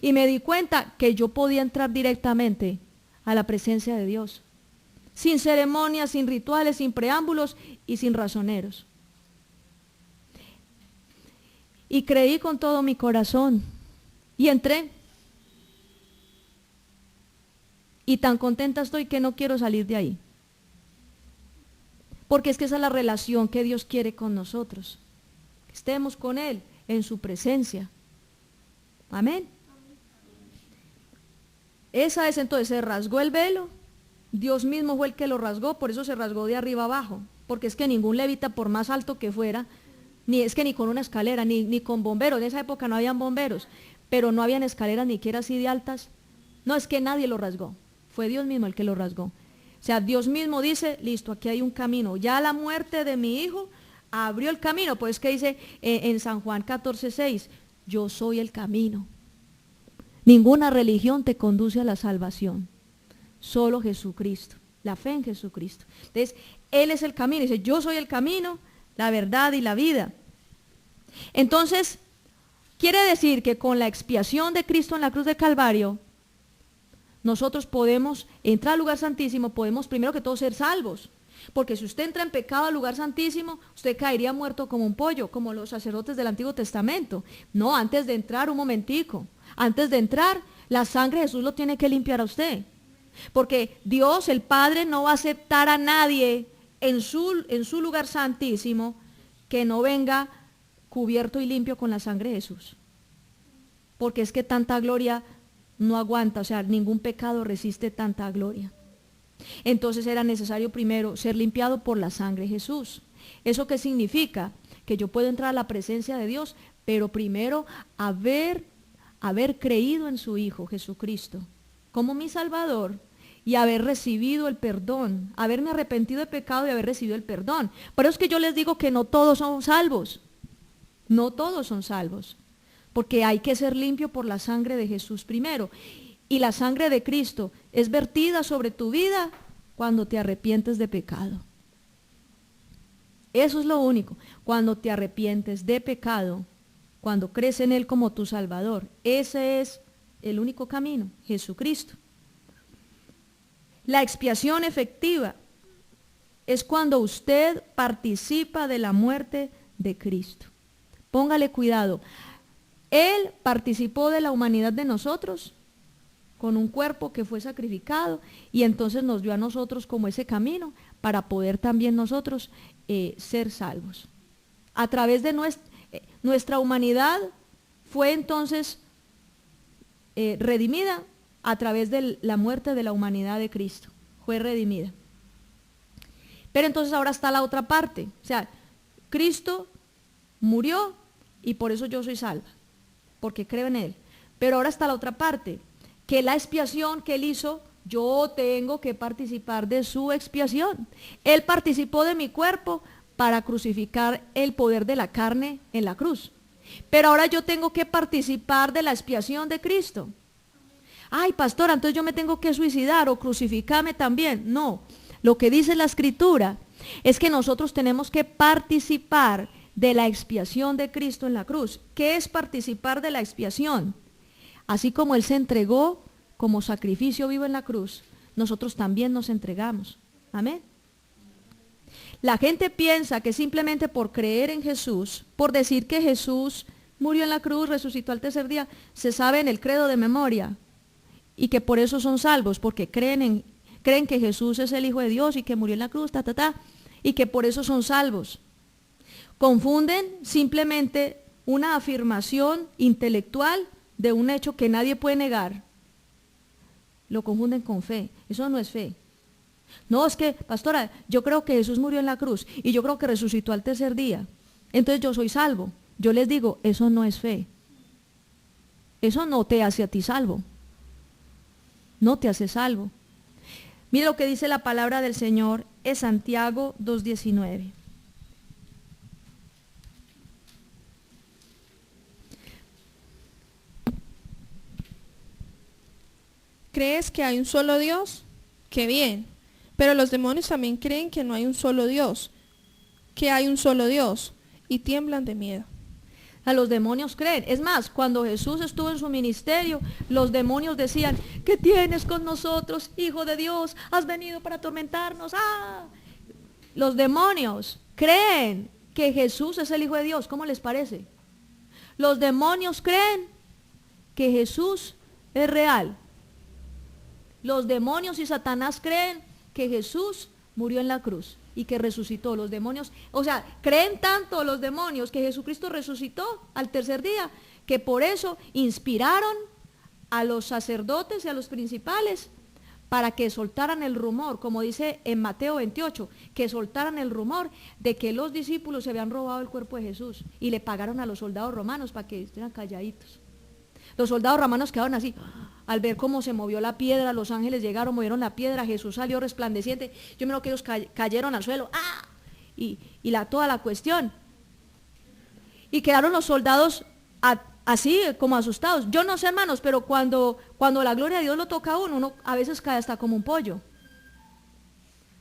Y me di cuenta que yo podía entrar directamente a la presencia de Dios, sin ceremonias, sin rituales, sin preámbulos y sin razoneros. Y creí con todo mi corazón y entré. Y tan contenta estoy que no quiero salir de ahí. Porque es que esa es la relación que Dios quiere con nosotros. Que estemos con Él en su presencia. Amén. Esa es entonces, se rasgó el velo. Dios mismo fue el que lo rasgó, por eso se rasgó de arriba abajo. Porque es que ningún levita, por más alto que fuera, ni con una escalera, ni con bomberos. En esa época no habían bomberos, pero no habían escaleras ni siquiera así de altas. No, es que nadie lo rasgó. Fue Dios mismo el que lo rasgó. O sea, Dios mismo dice, listo, aquí hay un camino. Ya la muerte de mi hijo abrió el camino. Pues que dice en San Juan 14:6, yo soy el camino. Ninguna religión te conduce a la salvación. Solo Jesucristo. La fe en Jesucristo. Entonces, Él es el camino. Dice, yo soy el camino, la verdad y la vida. Entonces, quiere decir que con la expiación de Cristo en la cruz del Calvario, nosotros podemos entrar al lugar santísimo, podemos primero que todo ser salvos. Porque si usted entra en pecado al lugar santísimo, usted caería muerto como un pollo, como los sacerdotes del Antiguo Testamento. No, antes de entrar, un momentico. Antes de entrar, la sangre de Jesús lo tiene que limpiar a usted. Porque Dios, el Padre, no va a aceptar a nadie en su lugar santísimo que no venga cubierto y limpio con la sangre de Jesús. Porque es que tanta gloria no aguanta, o sea, ningún pecado resiste tanta gloria. Entonces era necesario primero ser limpiado por la sangre de Jesús. ¿Eso qué significa? Que yo puedo entrar a la presencia de Dios, pero primero haber creído en su Hijo Jesucristo como mi Salvador y haber recibido el perdón, haberme arrepentido de pecado y haber recibido el perdón. Por eso es que yo les digo que no todos son salvos, no todos son salvos, porque hay que ser limpio por la sangre de Jesús primero. Y la sangre de Cristo es vertida sobre tu vida cuando te arrepientes de pecado. Eso es lo único. Cuando te arrepientes de pecado, cuando crees en Él como tu Salvador, ese es el único camino, Jesucristo. La expiación efectiva es cuando usted participa de la muerte de Cristo. Póngale cuidado. Él participó de la humanidad de nosotros con un cuerpo que fue sacrificado y entonces nos dio a nosotros como ese camino para poder también nosotros ser salvos. A través de nuestra humanidad fue entonces redimida a través de la muerte de la humanidad de Cristo. Fue redimida. Pero entonces ahora está la otra parte. O sea, Cristo murió y por eso yo soy salva, porque creo en Él. Pero ahora está la otra parte, que la expiación que Él hizo, yo tengo que participar de su expiación. Él participó de mi cuerpo para crucificar el poder de la carne en la cruz. Pero ahora yo tengo que participar de la expiación de Cristo. Ay, pastora, entonces yo me tengo que suicidar o crucificarme también. No, lo que dice la Escritura es que nosotros tenemos que participar de la expiación de Cristo en la cruz. ¿Qué es participar de la expiación? Así como Él se entregó como sacrificio vivo en la cruz, nosotros también nos entregamos. Amén. La gente piensa que simplemente por creer en Jesús, por decir que Jesús murió en la cruz, resucitó al tercer día, se sabe en el credo de memoria y que por eso son salvos, porque creen que Jesús es el Hijo de Dios y que murió en la cruz, y que por eso son salvos. Confunden simplemente una afirmación intelectual de un hecho que nadie puede negar. Lo confunden con fe. Eso no es fe. No, es que, pastora, yo creo que Jesús murió en la cruz y yo creo que resucitó al tercer día. Entonces yo soy salvo. Yo les digo, eso no es fe. Eso no te hace a ti salvo. No te hace salvo. Mire lo que dice la palabra del Señor en Santiago 2:19. ¿Crees que hay un solo Dios? ¡Qué bien! Pero los demonios también creen que no hay un solo Dios, que hay un solo Dios, y tiemblan de miedo. A los demonios creen. Es más, cuando Jesús estuvo en su ministerio, los demonios decían, ¿qué tienes con nosotros, Hijo de Dios? ¿Has venido para atormentarnos? ¡Ah! Los demonios creen que Jesús es el Hijo de Dios. ¿Cómo les parece? Los demonios creen que Jesús es real. Los demonios y Satanás creen que Jesús murió en la cruz y que resucitó. Los demonios, o sea, creen tanto los demonios que Jesucristo resucitó al tercer día, que por eso inspiraron a los sacerdotes y a los principales para que soltaran el rumor, como dice en Mateo 28, que soltaran el rumor de que los discípulos se habían robado el cuerpo de Jesús y le pagaron a los soldados romanos para que estuvieran calladitos. Los soldados romanos quedaron así, al ver cómo se movió la piedra, los ángeles llegaron, movieron la piedra, Jesús salió resplandeciente. Yo me creo que ellos cayeron al suelo, ¡ah! Y toda la cuestión. Y quedaron los soldados así como asustados. Yo no sé, hermanos, pero cuando la gloria de Dios lo toca a uno a veces cae hasta como un pollo.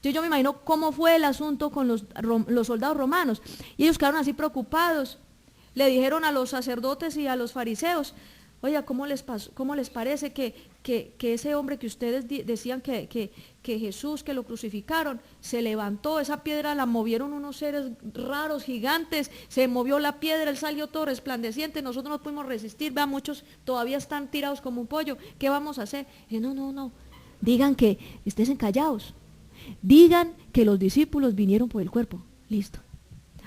Yo me imagino cómo fue el asunto con los soldados romanos. Y ellos quedaron así preocupados. Le dijeron a los sacerdotes y a los fariseos, oiga, ¿cómo les parece que ese hombre que ustedes decían que Jesús, que lo crucificaron, se levantó, esa piedra la movieron unos seres raros, gigantes, se movió la piedra, él salió todo resplandeciente, nosotros no pudimos resistir, vean, muchos todavía están tirados como un pollo, ¿qué vamos a hacer? No, digan que, estén callados, digan que los discípulos vinieron por el cuerpo, listo.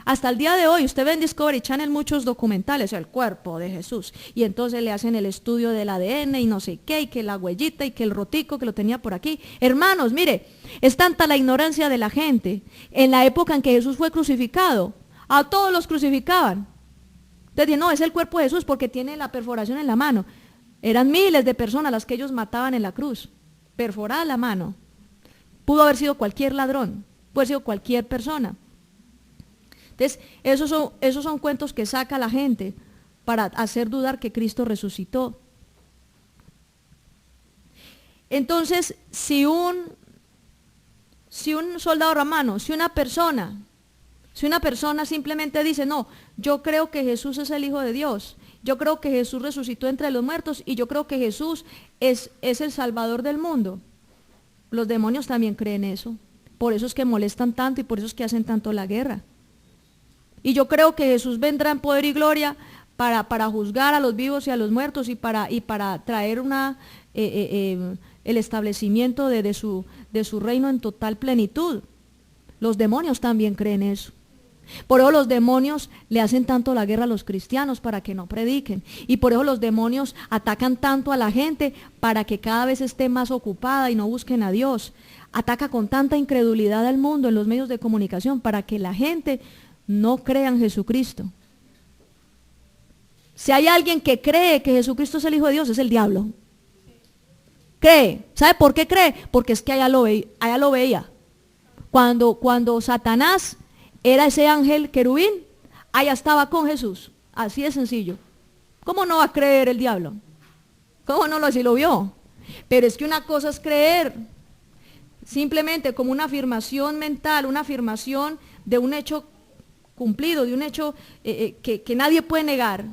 Hasta el día de hoy, usted ve en Discovery Channel muchos documentales, el cuerpo de Jesús, y entonces le hacen el estudio del ADN y no sé qué, y que la huellita y que el rotico que lo tenía por aquí. Hermanos, mire, es tanta la ignorancia de la gente. En la época en que Jesús fue crucificado, a todos los crucificaban. Entonces dicen, no, es el cuerpo de Jesús porque tiene la perforación en la mano. Eran miles de personas las que ellos mataban en la cruz, perforada la mano. Pudo haber sido cualquier ladrón, pudo haber sido cualquier persona. Entonces, esos son cuentos que saca la gente para hacer dudar que Cristo resucitó. Entonces, si un soldado romano, si una persona simplemente dice, no, yo creo que Jesús es el Hijo de Dios, yo creo que Jesús resucitó entre los muertos y yo creo que Jesús es el Salvador del mundo, los demonios también creen eso. Por eso es que molestan tanto y por eso es que hacen tanto la guerra. Y yo creo que Jesús vendrá en poder y gloria para juzgar a los vivos y a los muertos y para traer el establecimiento de su reino en total plenitud. Los demonios también creen eso. Por eso los demonios le hacen tanto la guerra a los cristianos para que no prediquen. Y por eso los demonios atacan tanto a la gente para que cada vez esté más ocupada y no busquen a Dios. Ataca con tanta incredulidad al mundo en los medios de comunicación para que la gente no crea en Jesucristo. Si hay alguien que cree que Jesucristo es el Hijo de Dios, es el diablo. Cree. ¿Sabe por qué cree? Porque es que allá lo veía. Cuando Satanás era ese ángel querubín, allá estaba con Jesús. Así de sencillo. ¿Cómo no va a creer el diablo? ¿Cómo no así lo vio? Pero es que una cosa es creer simplemente como una afirmación mental, una afirmación de un hecho cumplido, de un hecho que nadie puede negar,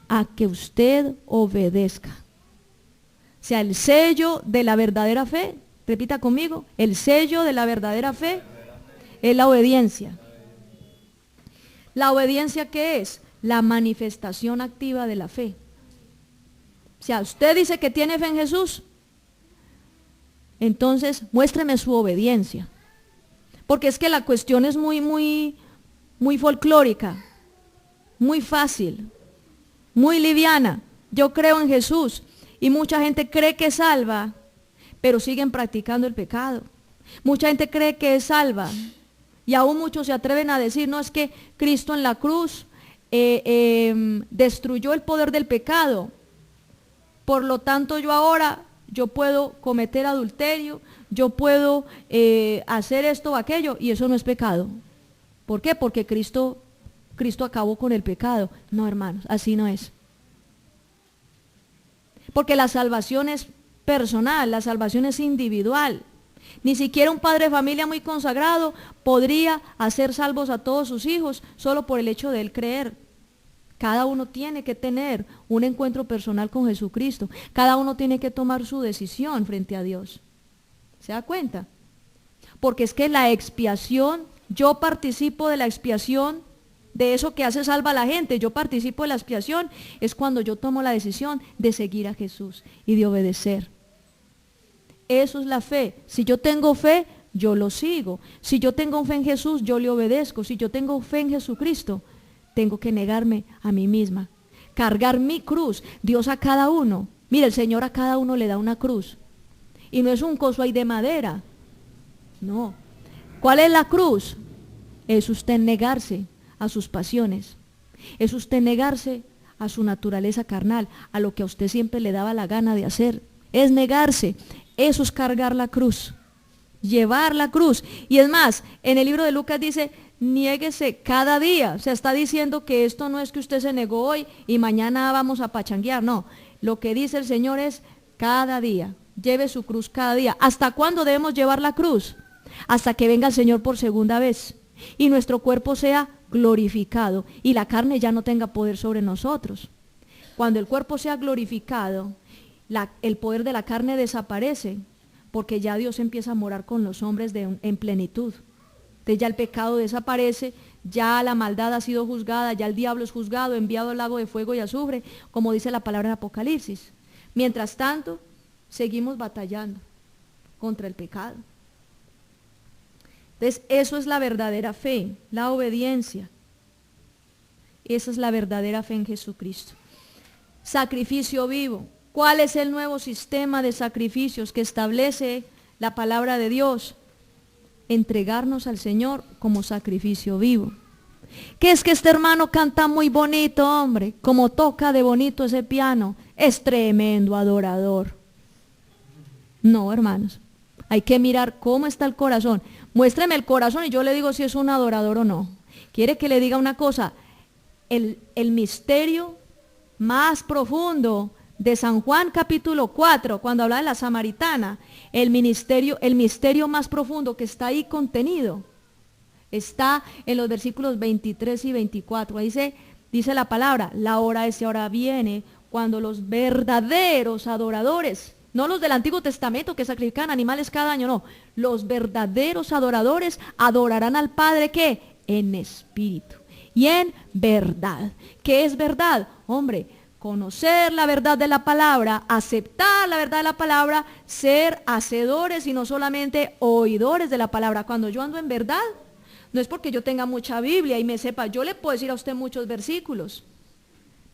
a que usted obedezca. O sea, el sello de la verdadera fe, repita conmigo, el sello de la verdadera fe es la obediencia. ¿La obediencia qué es? La manifestación activa de la fe. O sea, usted dice que tiene fe en Jesús, entonces muéstreme su obediencia. Porque es que la cuestión es muy folclórica, muy fácil, muy liviana. Yo creo en Jesús y mucha gente cree que salva, pero siguen practicando el pecado. Mucha gente cree que es salva y aún muchos se atreven a decir, no, es que Cristo en la cruz destruyó el poder del pecado, por lo tanto yo puedo cometer adulterio, yo puedo hacer esto o aquello, y eso no es pecado. ¿Por qué? Porque Cristo acabó con el pecado. No, hermanos, así no es. Porque la salvación es personal, la salvación es individual. Ni siquiera un padre de familia muy consagrado podría hacer salvos a todos sus hijos solo por el hecho de él creer. Cada uno tiene que tener un encuentro personal con Jesucristo. Cada uno tiene que tomar su decisión frente a Dios. ¿Se da cuenta? Porque es que la expiación, yo participo de la expiación, de eso que hace salva a la gente, yo participo de la expiación, es cuando yo tomo la decisión de seguir a Jesús y de obedecer. Eso es la fe. Si yo tengo fe, yo lo sigo. Si yo tengo fe en Jesús, yo le obedezco. Si yo tengo fe en Jesucristo, tengo que negarme a mí misma, cargar mi cruz. Dios a cada uno, mire, el Señor a cada uno le da una cruz. Y no es un coso ahí de madera. No. ¿Cuál es la cruz? Es usted negarse a sus pasiones. Es usted negarse a su naturaleza carnal, a lo que a usted siempre le daba la gana de hacer. Es negarse. Eso es cargar la cruz. Llevar la cruz. Y es más, en el libro de Lucas dice, niéguese cada día. O sea, está diciendo que esto no es que usted se negó hoy y mañana vamos a pachanguear. No. Lo que dice el Señor es cada día. Lleve su cruz cada día. ¿Hasta cuándo debemos llevar la cruz? Hasta que venga el Señor por segunda vez y nuestro cuerpo sea glorificado y la carne ya no tenga poder sobre nosotros. Cuando el cuerpo sea glorificado, el poder de la carne desaparece, porque ya Dios empieza a morar con los hombres en plenitud. Entonces ya el pecado desaparece, ya la maldad ha sido juzgada, ya el diablo es juzgado, enviado al lago de fuego y azufre, como dice la palabra en Apocalipsis. Mientras tanto, seguimos batallando contra el pecado. Entonces, eso es la verdadera fe, la obediencia. Esa es la verdadera fe en Jesucristo. Sacrificio vivo. ¿Cuál es el nuevo sistema de sacrificios que establece la palabra de Dios? Entregarnos al Señor como sacrificio vivo. ¿Qué es que este hermano canta muy bonito, hombre? Como toca de bonito ese piano. Es tremendo adorador. No, hermanos. Hay que mirar cómo está el corazón. Muéstreme el corazón y yo le digo si es un adorador o no. ¿Quiere que le diga una cosa? El misterio más profundo de San Juan capítulo 4, cuando habla de la samaritana, el misterio más profundo que está ahí contenido, está en los versículos 23 y 24. Ahí dice la palabra, la hora es y ahora viene, cuando los verdaderos adoradores, no los del Antiguo Testamento que sacrifican animales cada año, no, los verdaderos adoradores adorarán al Padre, ¿qué? En espíritu y en verdad. ¿Qué es verdad? Hombre, conocer la verdad de la palabra, aceptar la verdad de la palabra, ser hacedores y no solamente oidores de la palabra. Cuando yo ando en verdad, no es porque yo tenga mucha Biblia y me sepa, yo le puedo decir a usted muchos versículos,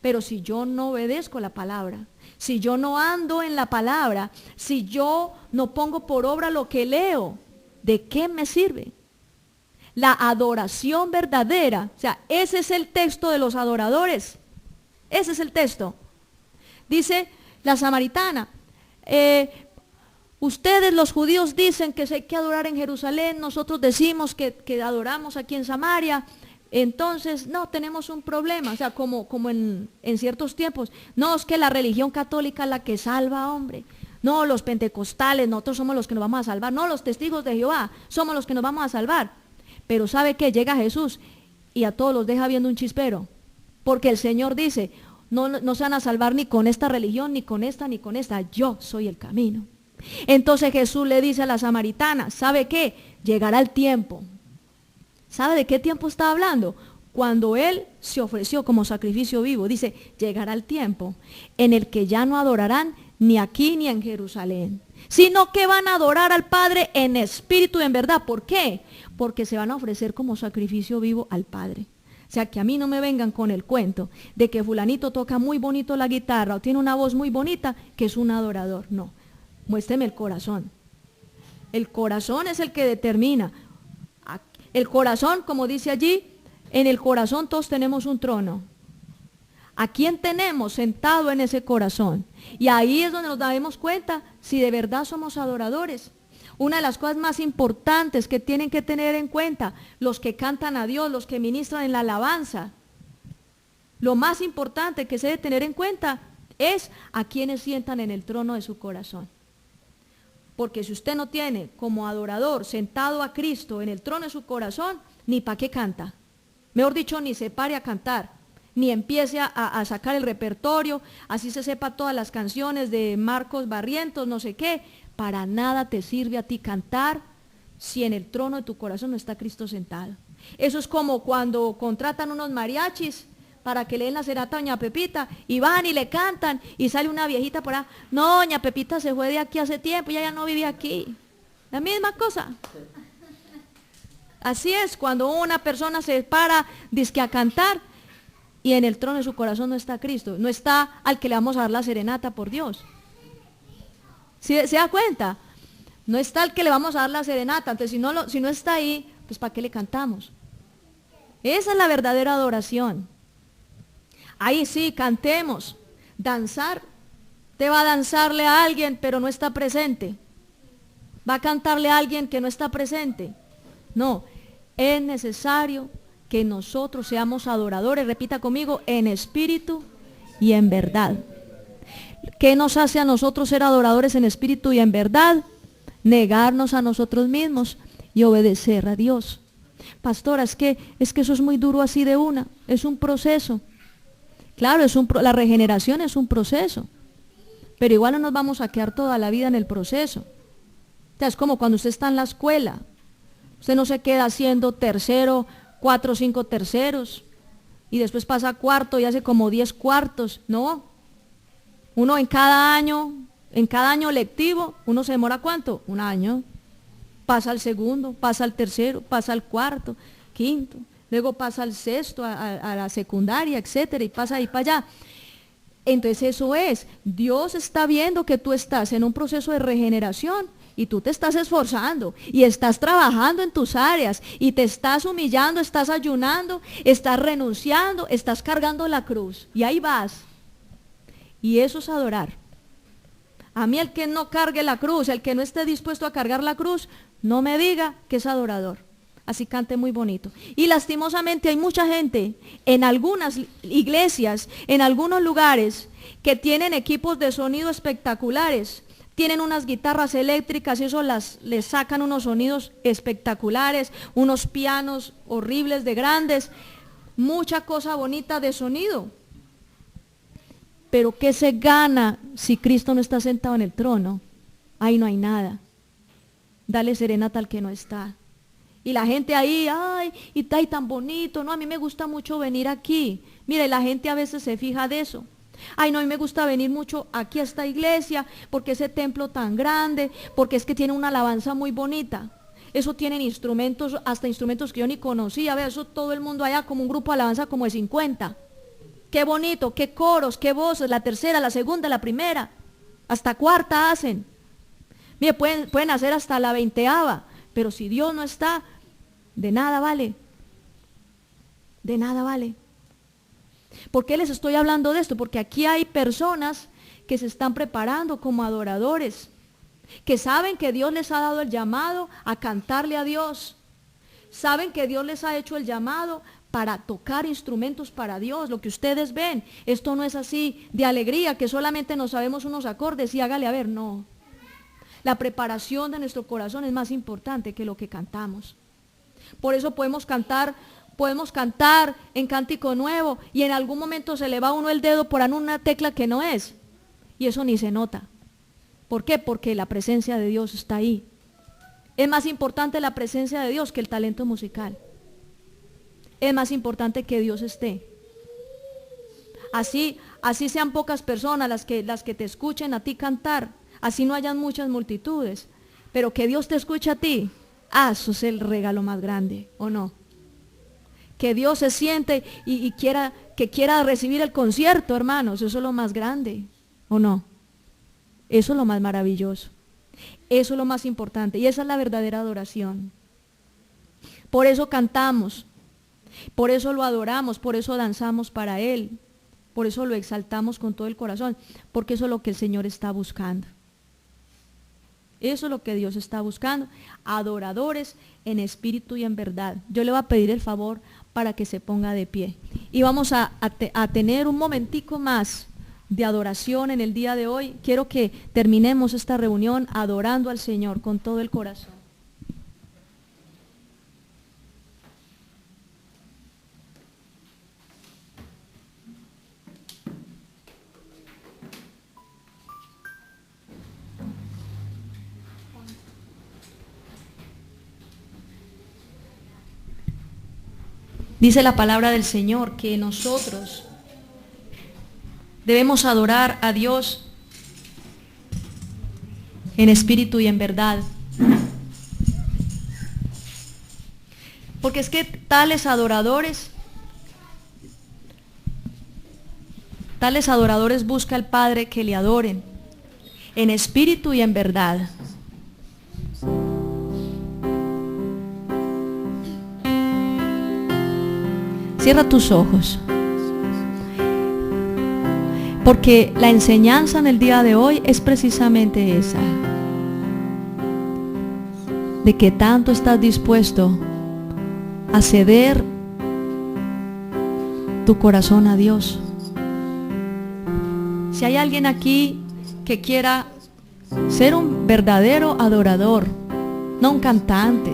pero si yo no obedezco la palabra, si yo no ando en la palabra, si yo no pongo por obra lo que leo, ¿de qué me sirve? La adoración verdadera, o sea, ese es el texto de los adoradores. Ese es el texto. Dice la samaritana, ustedes los judíos dicen que hay que adorar en Jerusalén, nosotros decimos que adoramos aquí en Samaria, entonces no, tenemos un problema, o sea, como en ciertos tiempos, no, es que la religión católica es la que salva, hombre, no, los pentecostales, nosotros somos los que nos vamos a salvar, no, los testigos de Jehová, somos los que nos vamos a salvar, pero ¿sabe qué? Llega Jesús y a todos los deja viendo un chispero. Porque el Señor dice, no se van a salvar ni con esta religión, ni con esta, yo soy el camino. Entonces Jesús le dice a la samaritana, ¿sabe qué? Llegará el tiempo. ¿Sabe de qué tiempo está hablando? Cuando Él se ofreció como sacrificio vivo, dice, llegará el tiempo en el que ya no adorarán ni aquí ni en Jerusalén, sino que van a adorar al Padre en espíritu y en verdad. ¿Por qué? Porque se van a ofrecer como sacrificio vivo al Padre. O sea, que a mí no me vengan con el cuento de que fulanito toca muy bonito la guitarra o tiene una voz muy bonita, que es un adorador. No. Muéstreme el corazón. El corazón es el que determina. El corazón, como dice allí, en el corazón todos tenemos un trono. ¿A quién tenemos sentado en ese corazón? Y ahí es donde nos damos cuenta si de verdad somos adoradores. Una de las cosas más importantes que tienen que tener en cuenta los que cantan a Dios, los que ministran en la alabanza, lo más importante que se debe tener en cuenta es a quienes sientan en el trono de su corazón. Porque si usted no tiene como adorador sentado a Cristo en el trono de su corazón, ni para qué canta. Mejor dicho, ni se pare a cantar, ni empiece a sacar el repertorio, así se sepa todas las canciones de Marcos Barrientos, no sé qué. Para nada te sirve a ti cantar si en el trono de tu corazón no está Cristo sentado. Eso es como cuando contratan unos mariachis para que le den la serenata a doña Pepita y van y le cantan y sale una viejita por ahí. No, doña Pepita se fue de aquí hace tiempo, ella ya no vivía aquí. La misma cosa. Así es, cuando una persona se para, dizque a cantar y en el trono de su corazón no está Cristo, no está al que le vamos a dar la serenata por Dios. ¿Sí, se da cuenta? No está al que le vamos a dar la serenata, entonces si no está ahí, pues ¿para qué le cantamos? Esa es la verdadera adoración. Ahí sí, cantemos. Danzar, te va a danzarle a alguien, pero no está presente. Va a cantarle a alguien que no está presente. No, es necesario que nosotros seamos adoradores, repita conmigo, en espíritu y en verdad. ¿Qué nos hace a nosotros ser adoradores en espíritu y en verdad? Negarnos a nosotros mismos y obedecer a Dios. Pastora, es que eso es muy duro así de una, es un proceso. Claro, la regeneración es un proceso, pero igual no nos vamos a quedar toda la vida en el proceso. O sea, es como cuando usted está en la escuela, usted no se queda haciendo tercero, 4 o 5 terceros, y después pasa a cuarto y hace como 10 cuartos, no. Uno en cada año lectivo, uno se demora ¿cuánto? 1 año. Pasa al segundo, pasa al tercero, pasa al cuarto, quinto, luego pasa al sexto, a la secundaria, etcétera, y pasa ahí para allá. Entonces eso es, Dios está viendo que tú estás en un proceso de regeneración y tú te estás esforzando y estás trabajando en tus áreas y te estás humillando, estás ayunando, estás renunciando, estás cargando la cruz y ahí vas. Y eso es adorar. A mí el que no cargue la cruz, el que no esté dispuesto a cargar la cruz, no me diga que es adorador. Así cante muy bonito. Y lastimosamente hay mucha gente en algunas iglesias, en algunos lugares, que tienen equipos de sonido espectaculares. Tienen unas guitarras eléctricas y eso les sacan unos sonidos espectaculares, unos pianos horribles de grandes, mucha cosa bonita de sonido. Pero ¿qué se gana si Cristo no está sentado en el trono? Ahí no hay nada. Dale serenata al que no está. Y la gente ahí, ay, y está ahí tan bonito, no, a mí me gusta mucho venir aquí. Mire, la gente a veces se fija de eso. Ay, no, a mí me gusta venir mucho aquí a esta iglesia, porque ese templo tan grande, porque es que tiene una alabanza muy bonita. Eso tienen instrumentos, hasta instrumentos que yo ni conocía. Vea, eso todo el mundo allá como un grupo de alabanza como de 50. Qué bonito, qué coros, qué voces, la tercera, la segunda, la primera, hasta cuarta hacen. Mire, pueden hacer hasta la 20ª, pero si Dios no está, de nada vale. De nada vale. ¿Por qué les estoy hablando de esto? Porque aquí hay personas que se están preparando como adoradores, que saben que Dios les ha dado el llamado a cantarle a Dios, saben que Dios les ha hecho el llamado para tocar instrumentos para Dios. Lo que ustedes ven, esto no es así de alegría, que solamente nos sabemos unos acordes y hágale a ver, no. La preparación de nuestro corazón es más importante que lo que cantamos. Por eso podemos cantar en cántico nuevo y en algún momento se le va a uno el dedo por una tecla que no es y eso ni se nota. ¿Por qué? Porque la presencia de Dios está ahí. Es más importante la presencia de Dios que el talento musical. Es más importante que Dios esté. Así sean pocas personas las que te escuchen a ti cantar, así no hayan muchas multitudes, pero que Dios te escuche a ti, eso es el regalo más grande, ¿o no? Que Dios se siente y quiera recibir el concierto, hermanos, eso es lo más grande, ¿o no? Eso es lo más maravilloso. Eso es lo más importante y esa es la verdadera adoración. Por eso cantamos, por eso lo adoramos, por eso danzamos para Él, por eso lo exaltamos con todo el corazón, porque eso es lo que el Señor está buscando. Eso es lo que Dios está buscando, adoradores en espíritu y en verdad. Yo le voy a pedir el favor para que se ponga de pie. Y vamos a tener un momentico más de adoración en el día de hoy. Quiero que terminemos esta reunión adorando al Señor con todo el corazón. Dice la palabra del Señor que nosotros debemos adorar a Dios en espíritu y en verdad. Porque es que tales adoradores busca el Padre que le adoren en espíritu y en verdad. Cierra tus ojos. Porque la enseñanza en el día de hoy es precisamente esa. De que tanto estás dispuesto a ceder tu corazón a Dios. Si hay alguien aquí que quiera ser un verdadero adorador, no un cantante,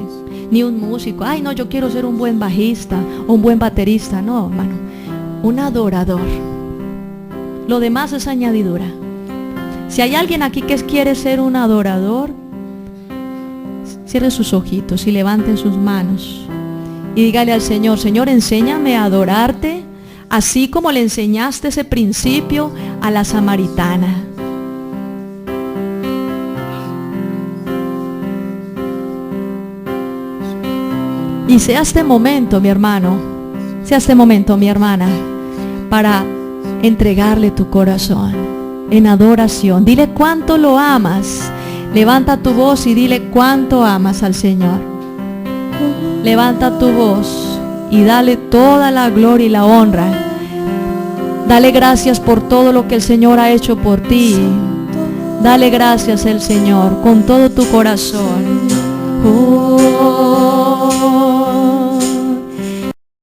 ni un músico, ay no, yo quiero ser un buen bajista o un buen baterista, no, hermano, un adorador. Lo demás es añadidura. Si hay alguien aquí que quiere ser un adorador, cierre sus ojitos y levanten sus manos y dígale al Señor, Señor, enséñame a adorarte así como le enseñaste ese principio a la samaritana. Y sea este momento, mi hermano, sea este momento, mi hermana, para entregarle tu corazón en adoración. Dile cuánto lo amas. Levanta tu voz y dile cuánto amas al Señor. Levanta tu voz y dale toda la gloria y la honra. Dale gracias por todo lo que el Señor ha hecho por ti. Dale gracias al Señor con todo tu corazón. Oh.